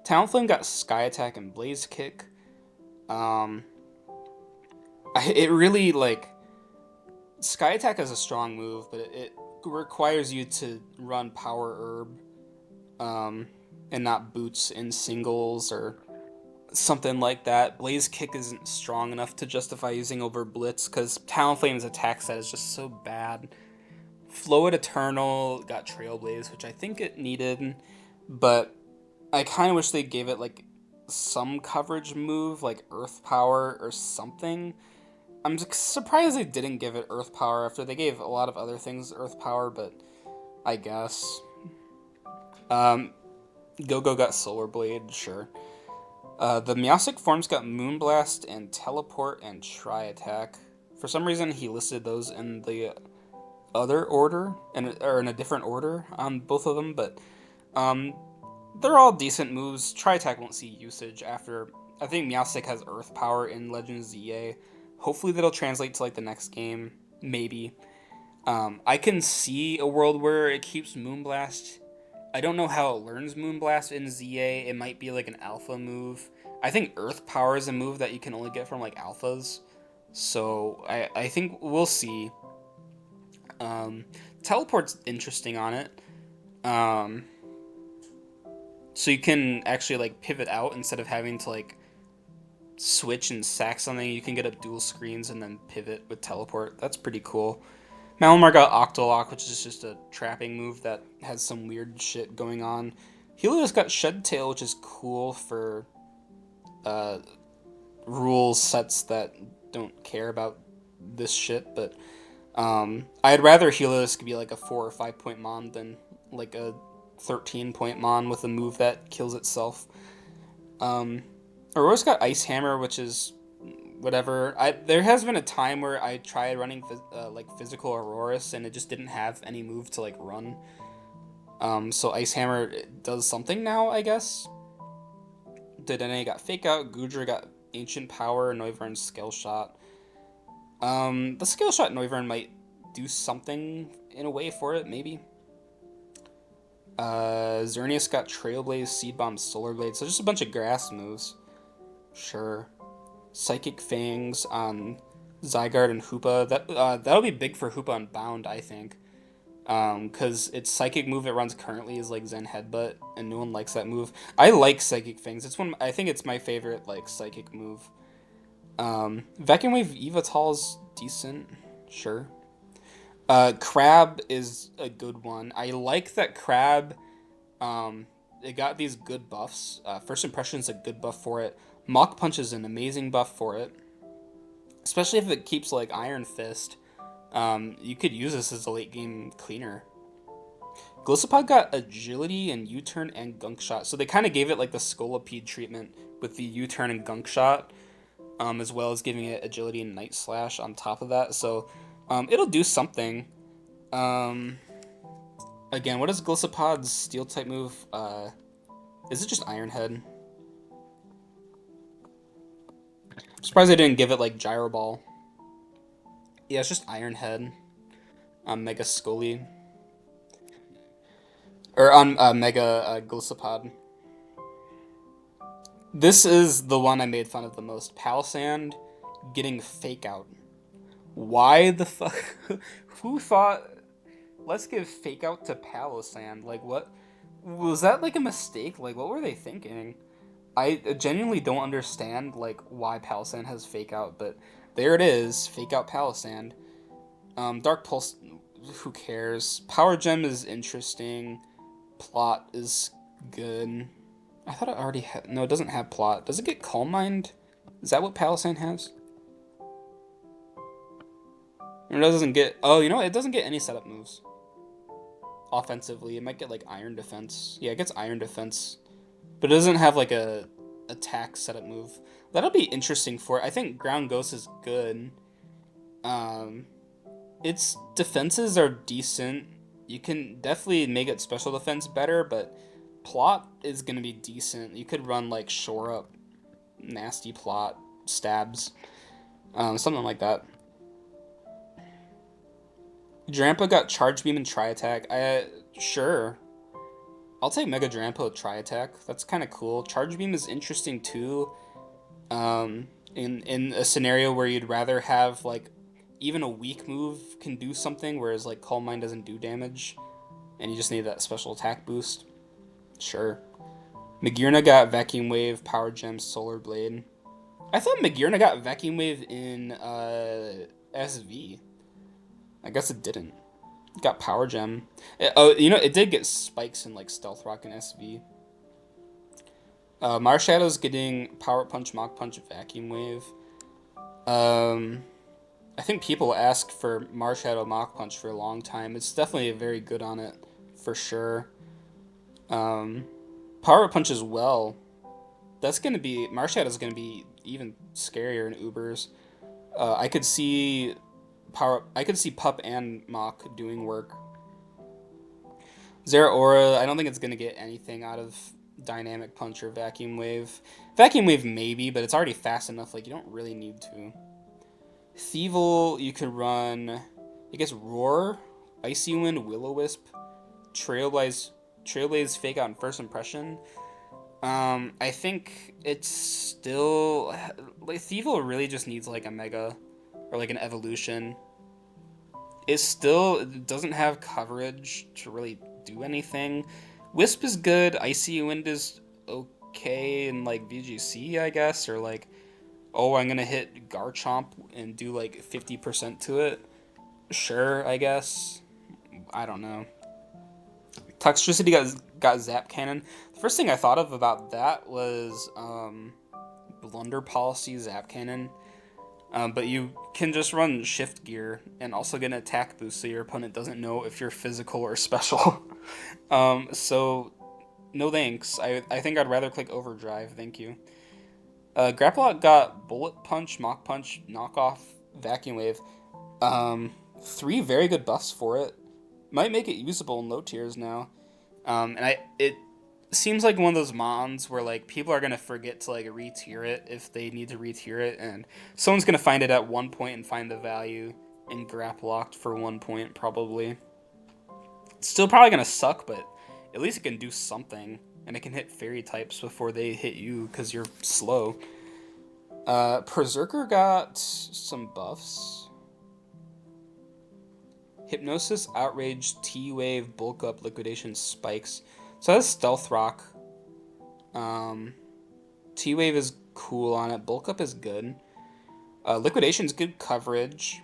Talonflame got Sky Attack and Blaze Kick. Um, it really like Sky Attack is a strong move, but it requires you to run Power Herb, and not Boots in singles or something like that. Blaze Kick isn't strong enough to justify using over Blitz because Talonflame's attack set is just so bad. Float Eternal got Trailblaze, which I think it needed, but I kind of wish they gave it like some coverage move, like Earth Power or something. I'm surprised they didn't give it Earth Power after they gave a lot of other things Earth Power, but I guess. Um, Go-Go got Solar Blade, sure. The Meowstic forms got Moonblast and Teleport and Tri Attack. For some reason, he listed those in the other order, or in a different order on both of them, but um, they're all decent moves. Tri Attack won't see usage after. I think Meowstic has Earth Power in Legends ZA. Hopefully, that'll translate to like the next game. Maybe. I can see a world where it keeps Moonblast. I don't know how it learns Moonblast in ZA. It might be like an alpha move. I think Earth Power is a move that you can only get from like alphas. So I think we'll see. Um, Teleport's interesting on it. Um, so you can actually like pivot out instead of having to like switch and sack something. You can get up dual screens and then pivot with Teleport. That's pretty cool. Malamar got Octolock, which is just a trapping move that has some weird shit going on. Helios got Shed Tail, which is cool for uh, rule sets that don't care about this shit, but I'd rather Helios be like a 4 or 5 point mon than like a 13 point mon with a move that kills itself. Um, Aurora's got Ice Hammer, which is whatever. There has been a time where I tried running like physical Auroras and it just didn't have any move to like run. So Ice Hammer does something now, I guess. Dedenne got Fake Out. Goodra got Ancient Power. Noivern Scale Shot. The Scale Shot Noivern might do something in a way for it, maybe. Xerneas got Trailblaze, Seed Bomb, Solar Blade. So just a bunch of grass moves. Sure. Psychic Fangs on Zygarde and Hoopa. That'll be big for Hoopa Unbound, I think. Because its psychic move it runs currently is like Zen Headbutt, and no one likes that move. I like Psychic Fangs. I think it's my favorite like psychic move. Vacuum Wave Evital's decent, sure. Crab is a good one. I like that Crab. It got these good buffs. First Impression is a good buff for it. Mach Punch is an amazing buff for it, especially if it keeps like Iron Fist. You could use this as a late game cleaner. Gliscopod got Agility and U-turn and Gunk Shot, so they kind of gave it like the Scolipede treatment with the U-turn and Gunk Shot, as well as giving it Agility and Night Slash on top of that. So it'll do something. Um, Again, what is Gliscopod's Steel type move? Is it just Iron Head? I'm surprised they didn't give it like Gyro Ball. Yeah, it's just Iron Head on Mega Scully. Or on Mega Gliscopod. This is the one I made fun of the most. Palisand getting Fake Out. Why the fuck? Who thought, let's give Fake Out to Palisand? Like, what? Was that like a mistake? Like, what were they thinking? I genuinely don't understand, like, why Palisand has Fake Out, but there it is. Fake Out Palisand. Dark Pulse, who cares? Power Gem is interesting. Plot is good. I thought it already had. No, it doesn't have plot. Does it get Calm Mind? Is that what Palisand has? Or it doesn't get. Oh, you know what? It doesn't get any setup moves. Offensively, it might get like Iron Defense. Yeah, it gets Iron Defense, but it doesn't have like a attack setup move. That'll be interesting for it. I think Ground Ghost is good. Its defenses are decent. You can definitely make its special defense better, but plot is gonna be decent. You could run like Shore Up, Nasty Plot, Stabs, something like that. Drampa got Charge Beam and Tri Attack. Sure. I'll take Mega Drampa with Tri Attack. That's kind of cool. Charge Beam is interesting too. In a scenario where you'd rather have like even a weak move can do something, whereas like Calm Mind doesn't do damage, and you just need that special attack boost. Sure. Magearna got Vacuum Wave, Power Gem, Solar Blade. I thought Magearna got Vacuum Wave in SV. I guess it didn't. It got Power Gem. It did get spikes in like Stealth Rock and SV. Marshadow's getting Power Punch, Mach Punch, Vacuum Wave. I think people ask for Marshadow Mach Punch for a long time. It's definitely very good on it, for sure. Power Punch as well. that's gonna be Marshadow is gonna be even scarier in Ubers. I could see power. I could see Pup and Mach doing work. Zeraora, I don't think it's gonna get anything out of Dynamic Punch or Vacuum Wave. Vacuum Wave maybe, but it's already fast enough. Like you don't really need to. Thievel, you could run. I guess Roar, Icy Wind, Will-O-Wisp, Trailblaze, Trailblaze Fake Out and First Impression. I think it's still like Thievel really just needs like a Mega or like an Evolution. It still doesn't have coverage to really do anything. Wisp is good. Icy Wind is okay in like VGC, I guess, or like oh, I'm gonna hit Garchomp and do like 50% to it. Sure, I guess. I don't know. Toxtricity got Zap Cannon. The first thing I thought of about that was Blunder Policy Zap Cannon. But you can just run Shift Gear and also get an attack boost so your opponent doesn't know if you're physical or special. So, no thanks. I think I'd rather click Overdrive, thank you. Grapplot got Bullet Punch, Mach Punch, Knockoff, Vacuum Wave. Three very good buffs for it. Might make it usable in low tiers now. And it seems like one of those mons where like people are gonna forget to like re-tier it if they need to re-tier it, and someone's gonna find it at 1 point and find the value in Grapple Locked for 1 point probably. It's still probably gonna suck, but at least it can do something, and it can hit fairy types before they hit you because you're slow. Berserker got some buffs. Hypnosis, Outrage, T-Wave, Bulk Up, Liquidation, Spikes. So that's Stealth Rock. T-Wave is cool on it. Bulk Up is good. Liquidation's good coverage.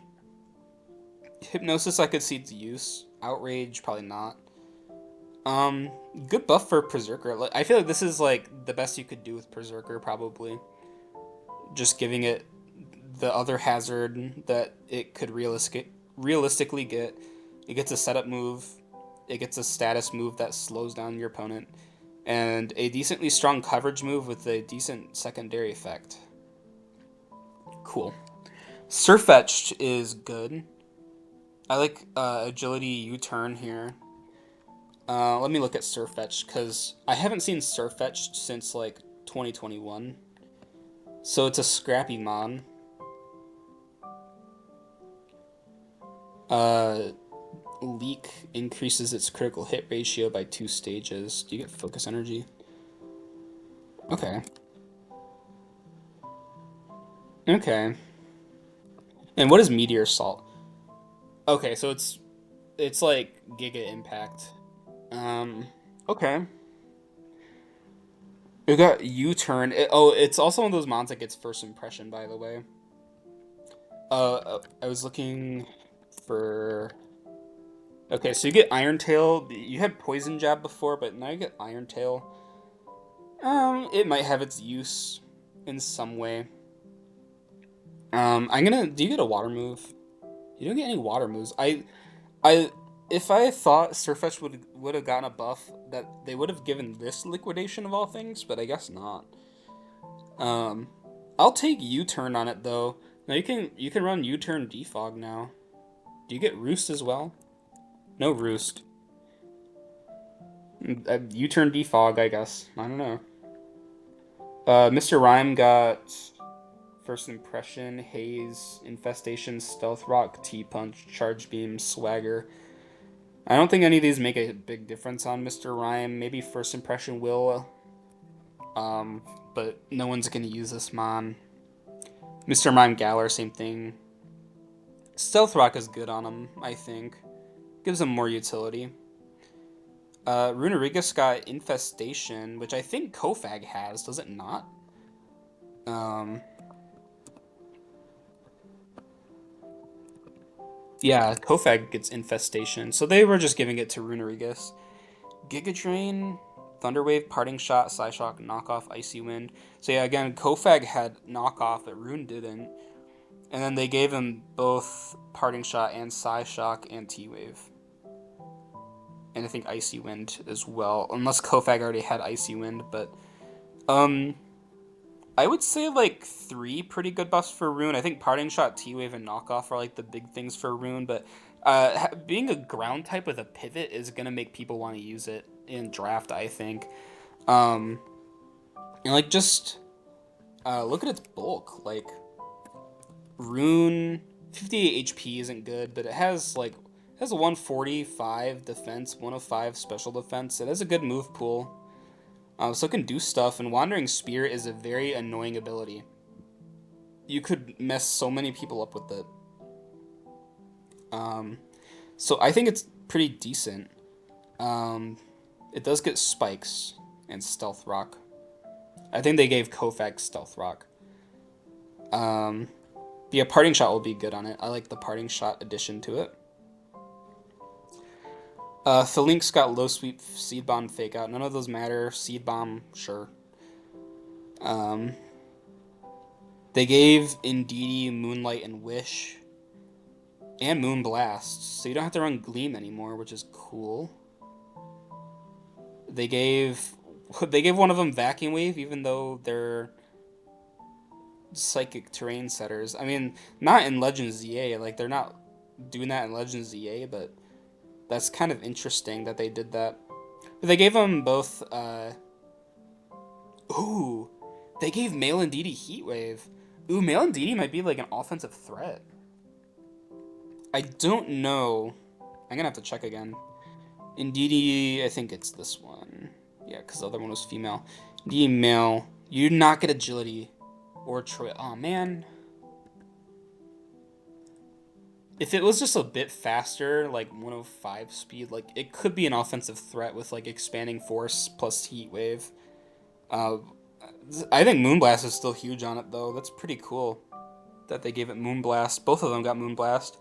Hypnosis, I could see its use. Outrage, probably not. Good buff for Berserker. I feel like this is like the best you could do with Berserker, probably. Just giving it the other hazard that it could realistically get. It gets a setup move. It gets a status move that slows down your opponent. And a decently strong coverage move with a decent secondary effect. Cool. Surfetched is good. I like agility U-turn here. Let me look at Surfetched, because I haven't seen Surfetched since like 2021. So it's a scrappy mon. Leak increases its critical hit ratio by 2 stages. Do you get focus energy? Okay. Okay. And what is Meteor Salt? Okay, so it's like Giga Impact. Okay. We got U-turn. It's also one of those mons that gets first impression, by the way. I was looking for. Okay, so you get Iron Tail. You had Poison Jab before, but now you get Iron Tail. It might have its use in some way. I'm gonna. Do you get a water move? You don't get any water moves. I, if I thought Surfetch would have gotten a buff, that they would have given this liquidation of all things, but I guess not. Um, I'll take U-turn on it though. Now you can run U-turn Defog now. Do you get Roost as well? No Roost. U-turn Defog, I guess. I don't know. Mr. Rhyme got First Impression, Haze, Infestation, Stealth Rock, T-Punch, Charge Beam, Swagger. I don't think any of these make a big difference on Mr. Rhyme. Maybe First Impression will, but no one's gonna use this mon. Mr. Mime Galar, same thing. Stealth Rock is good on him, I think. Gives him more utility. Runerigus got Infestation, which I think Kofag has, does it not? Yeah, Kofag gets Infestation, so they were just giving it to Runerigus. Giga Drain, Thunderwave, Parting Shot, Psyshock, Knockoff, Icy Wind. So yeah, again, Kofag had Knockoff, but Rune didn't. And then they gave him both Parting Shot and Psyshock and T-Wave. And I think Icy Wind as well, unless Kofag already had Icy Wind, but I would say like three pretty good buffs for Rune. I think Parting Shot, T Wave, and Knockoff are like the big things for Rune. But being a ground type with a pivot is gonna make people want to use it in draft. I think. Um, and like just look at its bulk. Like Rune, 58 HP isn't good, but it has a 145 defense, 105 special defense. It has a good move pool. So it can do stuff, and Wandering Spear is a very annoying ability. You could mess so many people up with it. Um, so I think it's pretty decent. Um, it does get spikes and stealth rock. I think they gave Kofag stealth rock. Um, yeah, parting shot will be good on it. I like the parting shot addition to it. Thelink's got low sweep, seed bomb, fake out. None of those matter. Seed bomb, sure. Um, they gave Indeedee, Moonlight, and Wish, and Moonblast, so you don't have to run Gleam anymore, which is cool. They gave one of them Vacuum Wave, even though they're psychic terrain setters. I mean, not in Legends ZA. Like they're not doing that in Legends ZA, but that's kind of interesting that they did that. But they gave them both. Ooh, they gave Male and Didi Heat Wave. Ooh, Male and Didi might be like an offensive threat. I don't know. I'm gonna have to check again. Indeedee, I think it's this one. Yeah, because the other one was female. Indeedee male. You do not get agility or Troy. Oh man. If it was just a bit faster, like 105 speed, like it could be an offensive threat with like expanding force plus heat wave. Uh, I think Moonblast is still huge on it though. That's pretty cool that they gave it Moonblast. Both of them got Moonblast.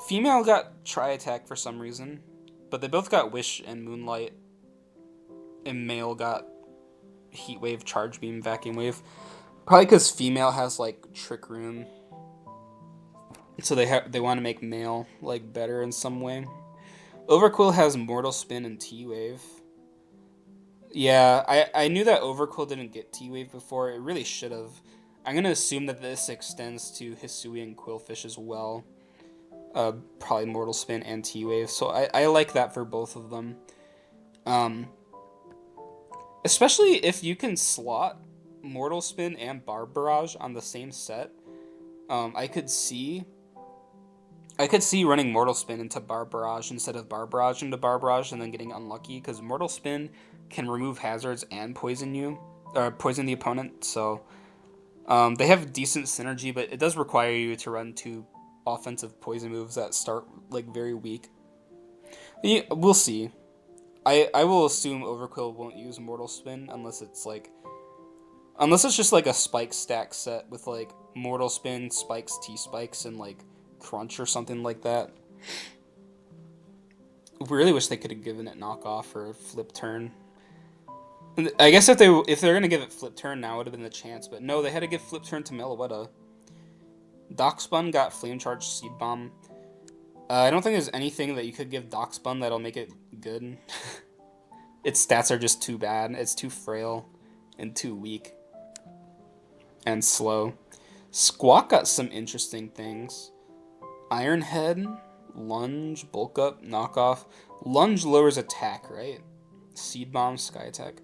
Female got Tri Attack for some reason, but they both got Wish and Moonlight. And male got Heat Wave, Charge Beam, Vacuum Wave. Probably because female has like Trick Room, so they want to make male like better in some way. Overquill has Mortal Spin and T Wave. Yeah, I knew that Overquill didn't get T Wave before. It really should have. I'm gonna assume that this extends to Hisui and Quillfish as well. Probably Mortal Spin and T Wave. So I like that for both of them. Um, Especially if you can slot Mortal Spin and Barb Barrage on the same set. I could see running Mortal Spin into Barb Barrage instead of Barb Barrage into Barb Barrage and then getting unlucky because Mortal Spin can remove hazards and poison you or poison the opponent. So they have decent synergy, but it does require you to run two offensive poison moves that start like very weak. Yeah, we'll see. I will assume Overkill won't use Mortal Spin unless it's just like a spike stack set with like Mortal Spin, Spikes, T Spikes, and like Crunch or something like that. Really wish they could have given it knockoff or flip turn. I guess if they're gonna give it flip turn now would have been the chance, but no, they had to give flip turn to Meloetta. Dockspun got Flame Charge Seed Bomb. I don't think there's anything that you could give Dockspun that'll make it good. Its stats are just too bad. It's too frail and too weak and slow. Squawk got some interesting things. Iron Head, Lunge, Bulk Up, Knockoff. Lunge lowers attack, right? Seed Bomb, Sky Attack.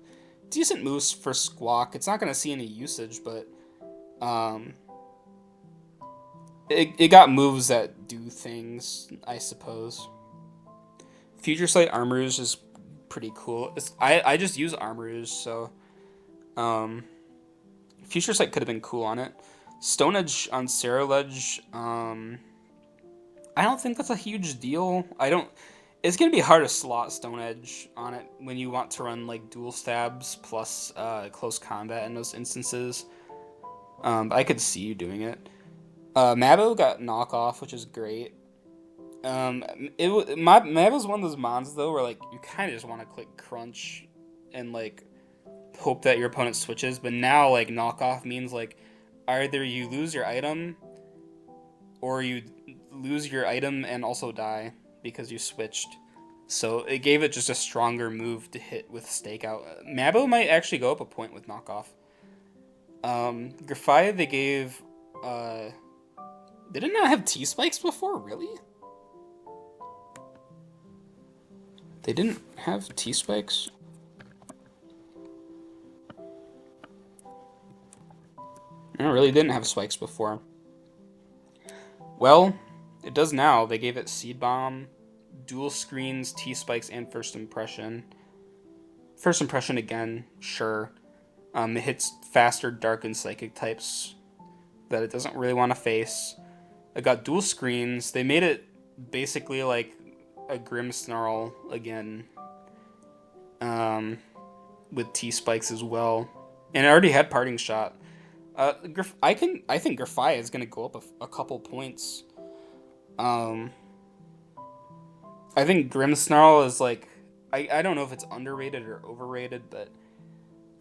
Decent moves for Squawk. It's not going to see any usage, but um, it got moves that do things, I suppose. Future Sight Armors is pretty cool. I just use Armors, so um, Future Sight could have been cool on it. Stone Edge on Ceruledge, I don't think that's a huge deal. I don't. It's gonna be hard to slot Stone Edge on it when you want to run like dual stabs plus close combat in those instances. I could see you doing it. Mabo got knockoff, which is great. Mabo's one of those mons though where like you kind of just want to click crunch and like hope that your opponent switches. But now like knockoff means like either you lose your item or you lose your item and also die because you switched. So it gave it just a stronger move to hit with stakeout. Mabo might actually go up a point with knockoff. Grafia, they gave, uh, they did not have T-Spikes before, really? They didn't have T-Spikes? No, really didn't have spikes before. Well, it does now. They gave it Seed Bomb, dual screens, T-Spikes, and First Impression. First Impression again, sure. It hits faster Dark and Psychic types that it doesn't really want to face. It got dual screens. They made it basically like a Grimmsnarl again, um, with T spikes as well, and it already had Parting Shot. I think Grafia is gonna go up a couple points. Um, I think Grimmsnarl is like, I don't know if it's underrated or overrated, but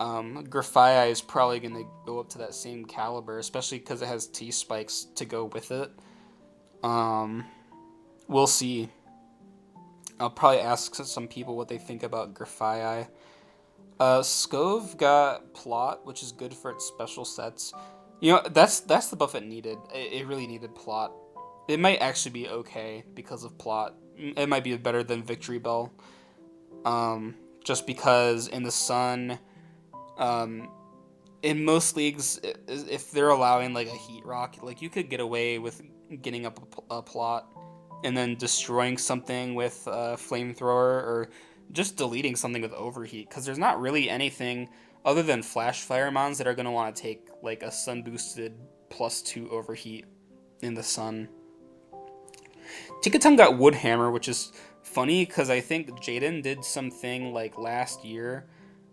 Grafia is probably gonna go up to that same caliber, especially because it has T spikes to go with it. Um, we'll see. I'll probably ask some people what they think about Grafii. Scove got Plot, which is good for its special sets. You know, that's the buff it needed. It really needed Plot. It might actually be okay because of Plot. It might be better than Victory Bell. Just because in the Sun, um, in most leagues, if they're allowing like a Heat Rock, like you could get away with getting up a Plot and then destroying something with a flamethrower or just deleting something with overheat because there's not really anything other than flash fire mons that are going to want to take like a sun boosted +2 overheat in the sun. Tinkaton got Woodhammer, which is funny because I think Jaden did something like last year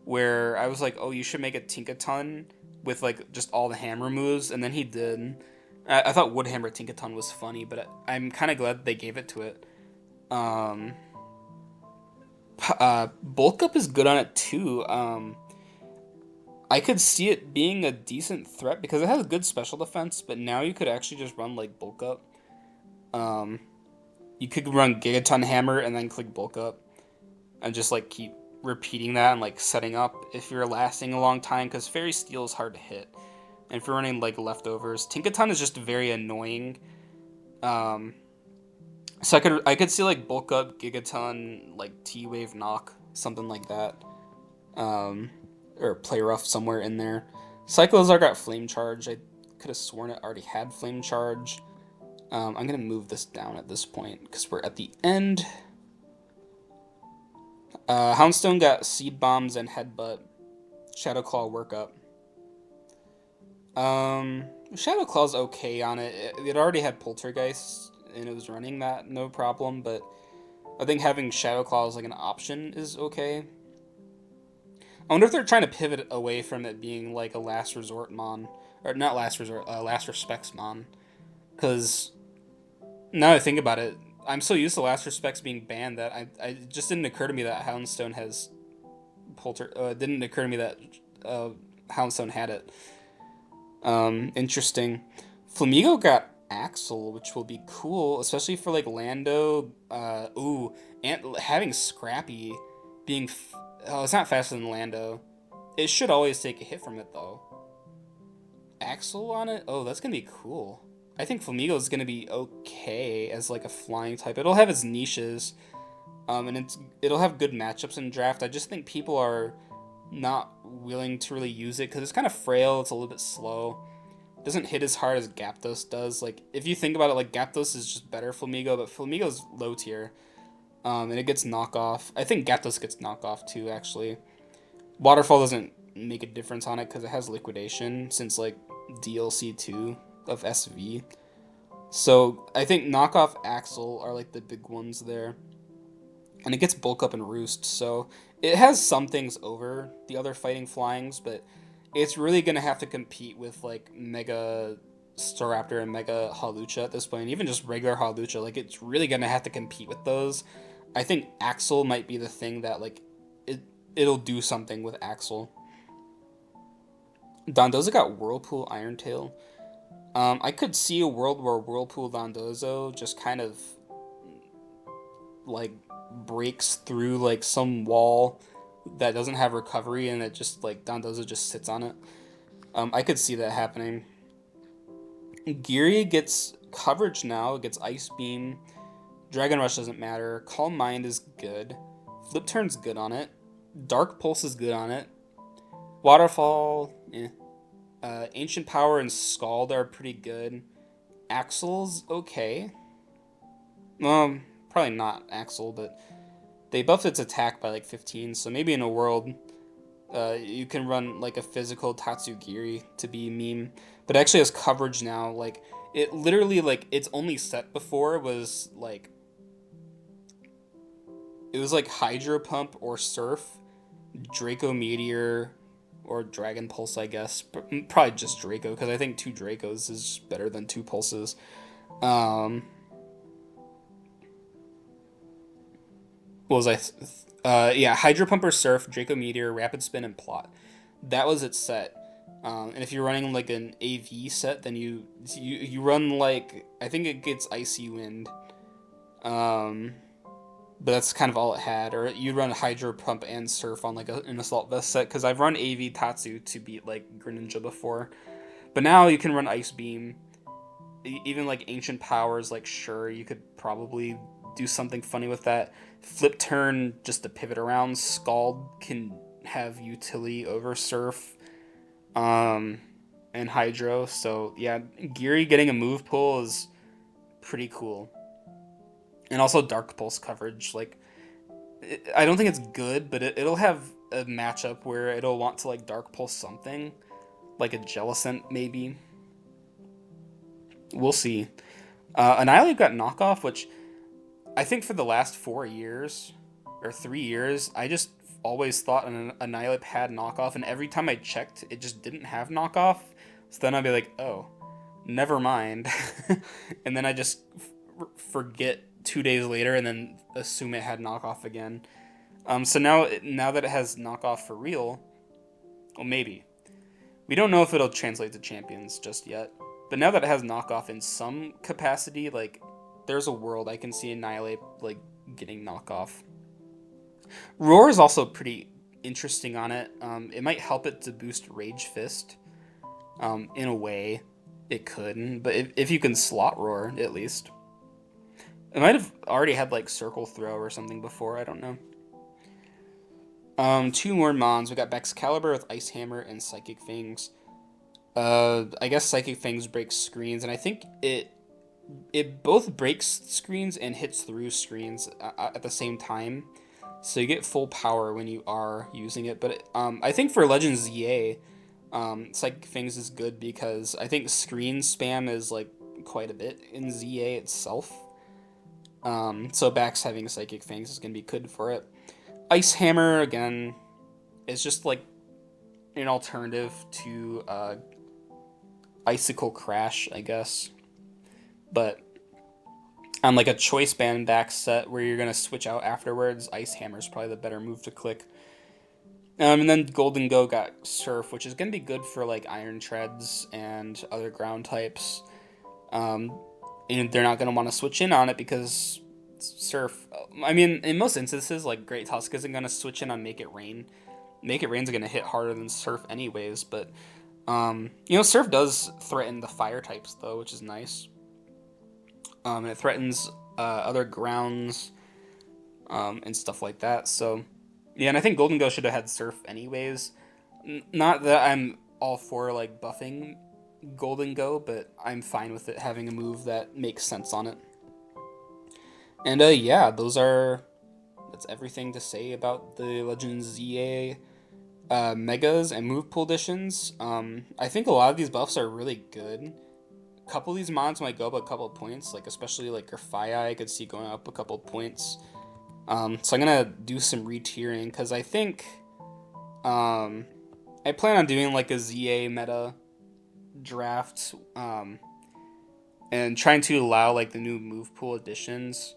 where I was like, oh, you should make a Tinkaton with like just all the hammer moves, and then he did. I thought Woodhammer Tinkaton was funny, but I'm kind of glad they gave it to it. Um, Bulk Up is good on it too. I could see it being a decent threat because it has a good special defense, but now you could actually just run like Bulk Up. Um, you could run Gigaton Hammer and then click Bulk Up and just like keep repeating that and like setting up if you're lasting a long time because Fairy Steel is hard to hit. And if you're running like leftovers, Tinkaton is just very annoying. Um, so I could see like Bulk Up, Gigaton, like T Wave Knock, something like that. Um, or Play Rough somewhere in there. Cyclozar got Flame Charge. I could have sworn it already had Flame Charge. I'm gonna move this down at this point because we're at the end. Houndstone got Seed Bombs and Headbutt. Shadowclaw Workup. Shadowclaw's okay on it. It already had Poltergeist and it was running that no problem, but I think having Shadowclaw as like an option is okay. I wonder if they're trying to pivot away from it being like a last resort mon, or not last resort, last respects mon. Because now that I think about it, I'm so used to last respects being banned that I just didn't occur to me that Houndstone has didn't occur to me that uh, Houndstone had it. Interesting. Flamigo got Axel, which will be cool, especially for like Lando. And having Scrappy being. Oh, it's not faster than Lando. It should always take a hit from it though. Axel on it? Oh, that's gonna be cool. I think Flamigo is gonna be okay as like a flying type. It'll have its niches, and it'll have good matchups in draft. I just think people are not willing to really use it because it's kind of frail. It's a little bit slow. It doesn't hit as hard as Gapdos does. Like if you think about it, like Gapdos is just better Flamigo, but Flamigo's low tier, and it gets knockoff. I think Gapdos gets knockoff too. Actually, Waterfall doesn't make a difference on it because it has liquidation since like DLC 2 of SV. So I think knockoff Axel are like the big ones there, and it gets bulk up and roost. So it has some things over the other fighting flyings, but it's really gonna have to compete with like Mega Staraptor and Mega Halucha at this point, and even just regular Halucha. Like it's really gonna have to compete with those. I think Axel might be the thing that like it'll do something with Axel. Dondoza got Whirlpool Iron Tail. I could see a world where Whirlpool Dondozo just kind of like breaks through like some wall that doesn't have recovery and it just like Dondozo just sits on it. I could see that happening. Geary gets coverage now, gets Ice Beam. Dragon Rush doesn't matter. Calm Mind is good. Flip Turn's good on it. Dark Pulse is good on it. Waterfall, eh. Ancient Power and Scald are pretty good. Axel's okay. Probably not Axel, but they buffed its attack by like 15, so maybe in a world you can run like a physical Tatsugiri to be meme, but it actually has coverage now. Like it literally like its only set before was like it was like Hydro Pump or Surf, Draco Meteor, or Dragon Pulse, I guess. Probably just Draco because I think two Dracos is better than two Pulses. Um, what was I? Yeah, Hydro Pump or Surf, Draco Meteor, Rapid Spin, and Plot. That was its set. And if you're running like an AV set, then you run like I think it gets Icy Wind. Um, but that's kind of all it had. Or you'd run Hydro Pump and Surf on like an Assault Vest set because I've run AV Tatsu to beat like Greninja before. But now you can run Ice Beam. Even like Ancient Powers, like sure you could probably do something funny with that. Flip Turn just to pivot around. Scald can have utility over Surf. Um, and Hydro. So yeah, Geary getting a move pull is pretty cool. And also Dark Pulse coverage. Like I don't think it's good, but it'll have a matchup where it'll want to like Dark Pulse something, like a Jellicent maybe. We'll see. Annihilate got knockoff, which I think for the last 4 years or 3 years, I just always thought an Annihilate had knockoff, and every time I checked, it just didn't have knockoff. So then I'd be like, oh, never mind. And then I just forget 2 days later and then assume it had knockoff again. So now that it has knockoff for real, well, maybe. We don't know if it'll translate to champions just yet. But now that it has knockoff in some capacity, like, there's a world I can see Annihilate, like, getting knockoff. Roar is also pretty interesting on it. It might help it to boost Rage Fist. In a way, it could. But if you can slot Roar, at least. It might have already had, like, Circle Throw or something before. I don't know. Two more Mons. We got Excalibur with Ice Hammer and Psychic Fangs. I guess Psychic Fangs breaks screens, and I think it both breaks screens and hits through screens at the same time. So you get full power when you are using it. But I think for Legends ZA, Psychic Fangs is good because I think screen spam is like quite a bit in ZA itself. So Bax having Psychic Fangs is gonna be good for it. Ice Hammer again is just like an alternative to Icicle Crash, I guess. But on like a choice band back set where you're gonna switch out afterwards, Ice Hammer is probably the better move to click. And then Golden Go got Surf, which is gonna be good for like Iron Treads and other ground types. And they're not gonna want to switch in on it because Surf. I mean, in most instances, like Great Tusk isn't gonna switch in on Make It Rain. Make It Rain's gonna hit harder than Surf anyways, but Surf does threaten the fire types though, which is nice. And it threatens other grounds and stuff like that. So, yeah, and I think Golden Go should have had Surf anyways. Not that I'm all for like buffing Golden Go, but I'm fine with it having a move that makes sense on it. And yeah, that's everything to say about the Legends ZA megas and move pool additions. I think a lot of these buffs are really good. A couple of these mods might go up a couple of points, like especially like Grafia, I could see going up a couple of points. So I'm gonna do some retiering because I think I plan on doing like a ZA meta draft and trying to allow like the new move pool additions.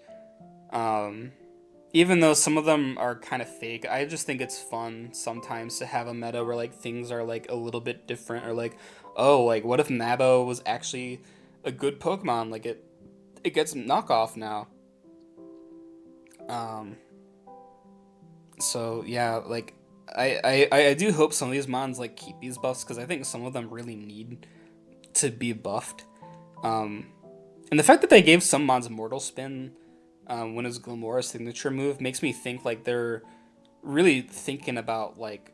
Um, Even though some of them are kind of fake, I just think it's fun sometimes to have a meta where like things are like a little bit different, or like, oh, like what if Mabo was actually a good Pokemon? Like it gets knockoff now. Um, so yeah, like I do hope some of these mons like keep these buffs because I think some of them really need to be buffed. Um, and the fact that they gave some mons Mortal Spin when it was Glamora's signature move makes me think like they're really thinking about like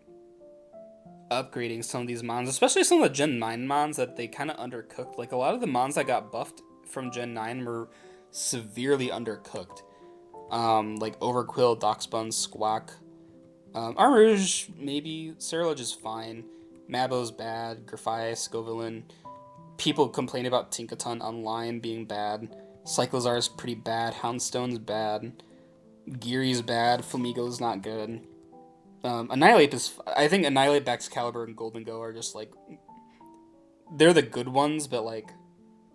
upgrading some of these mons, especially some of the Gen 9 mons that they kind of undercooked. Like a lot of the mons that got buffed from Gen 9 were severely undercooked. Like Overquill, Doxbun, Squawk. Armouge, maybe. Cerulege is fine. Mabo's bad. Grafai, Scovillain. People complain about Tinkaton online being bad. Cyclozar's pretty bad. Houndstone's bad. Geary's bad. Flamigo's not good. Annihilate is. I think Annihilate, Excalibur, and Golden Go are just like they're the good ones, but like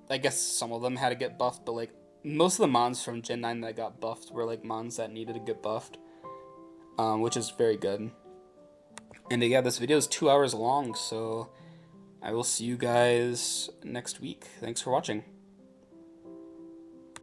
I guess some of them had to get buffed, but like most of the mons from Gen 9 that got buffed were like mons that needed to get buffed, which is very good. And yeah, this video is 2 hours long, so I will see you guys next week. Thanks for watching.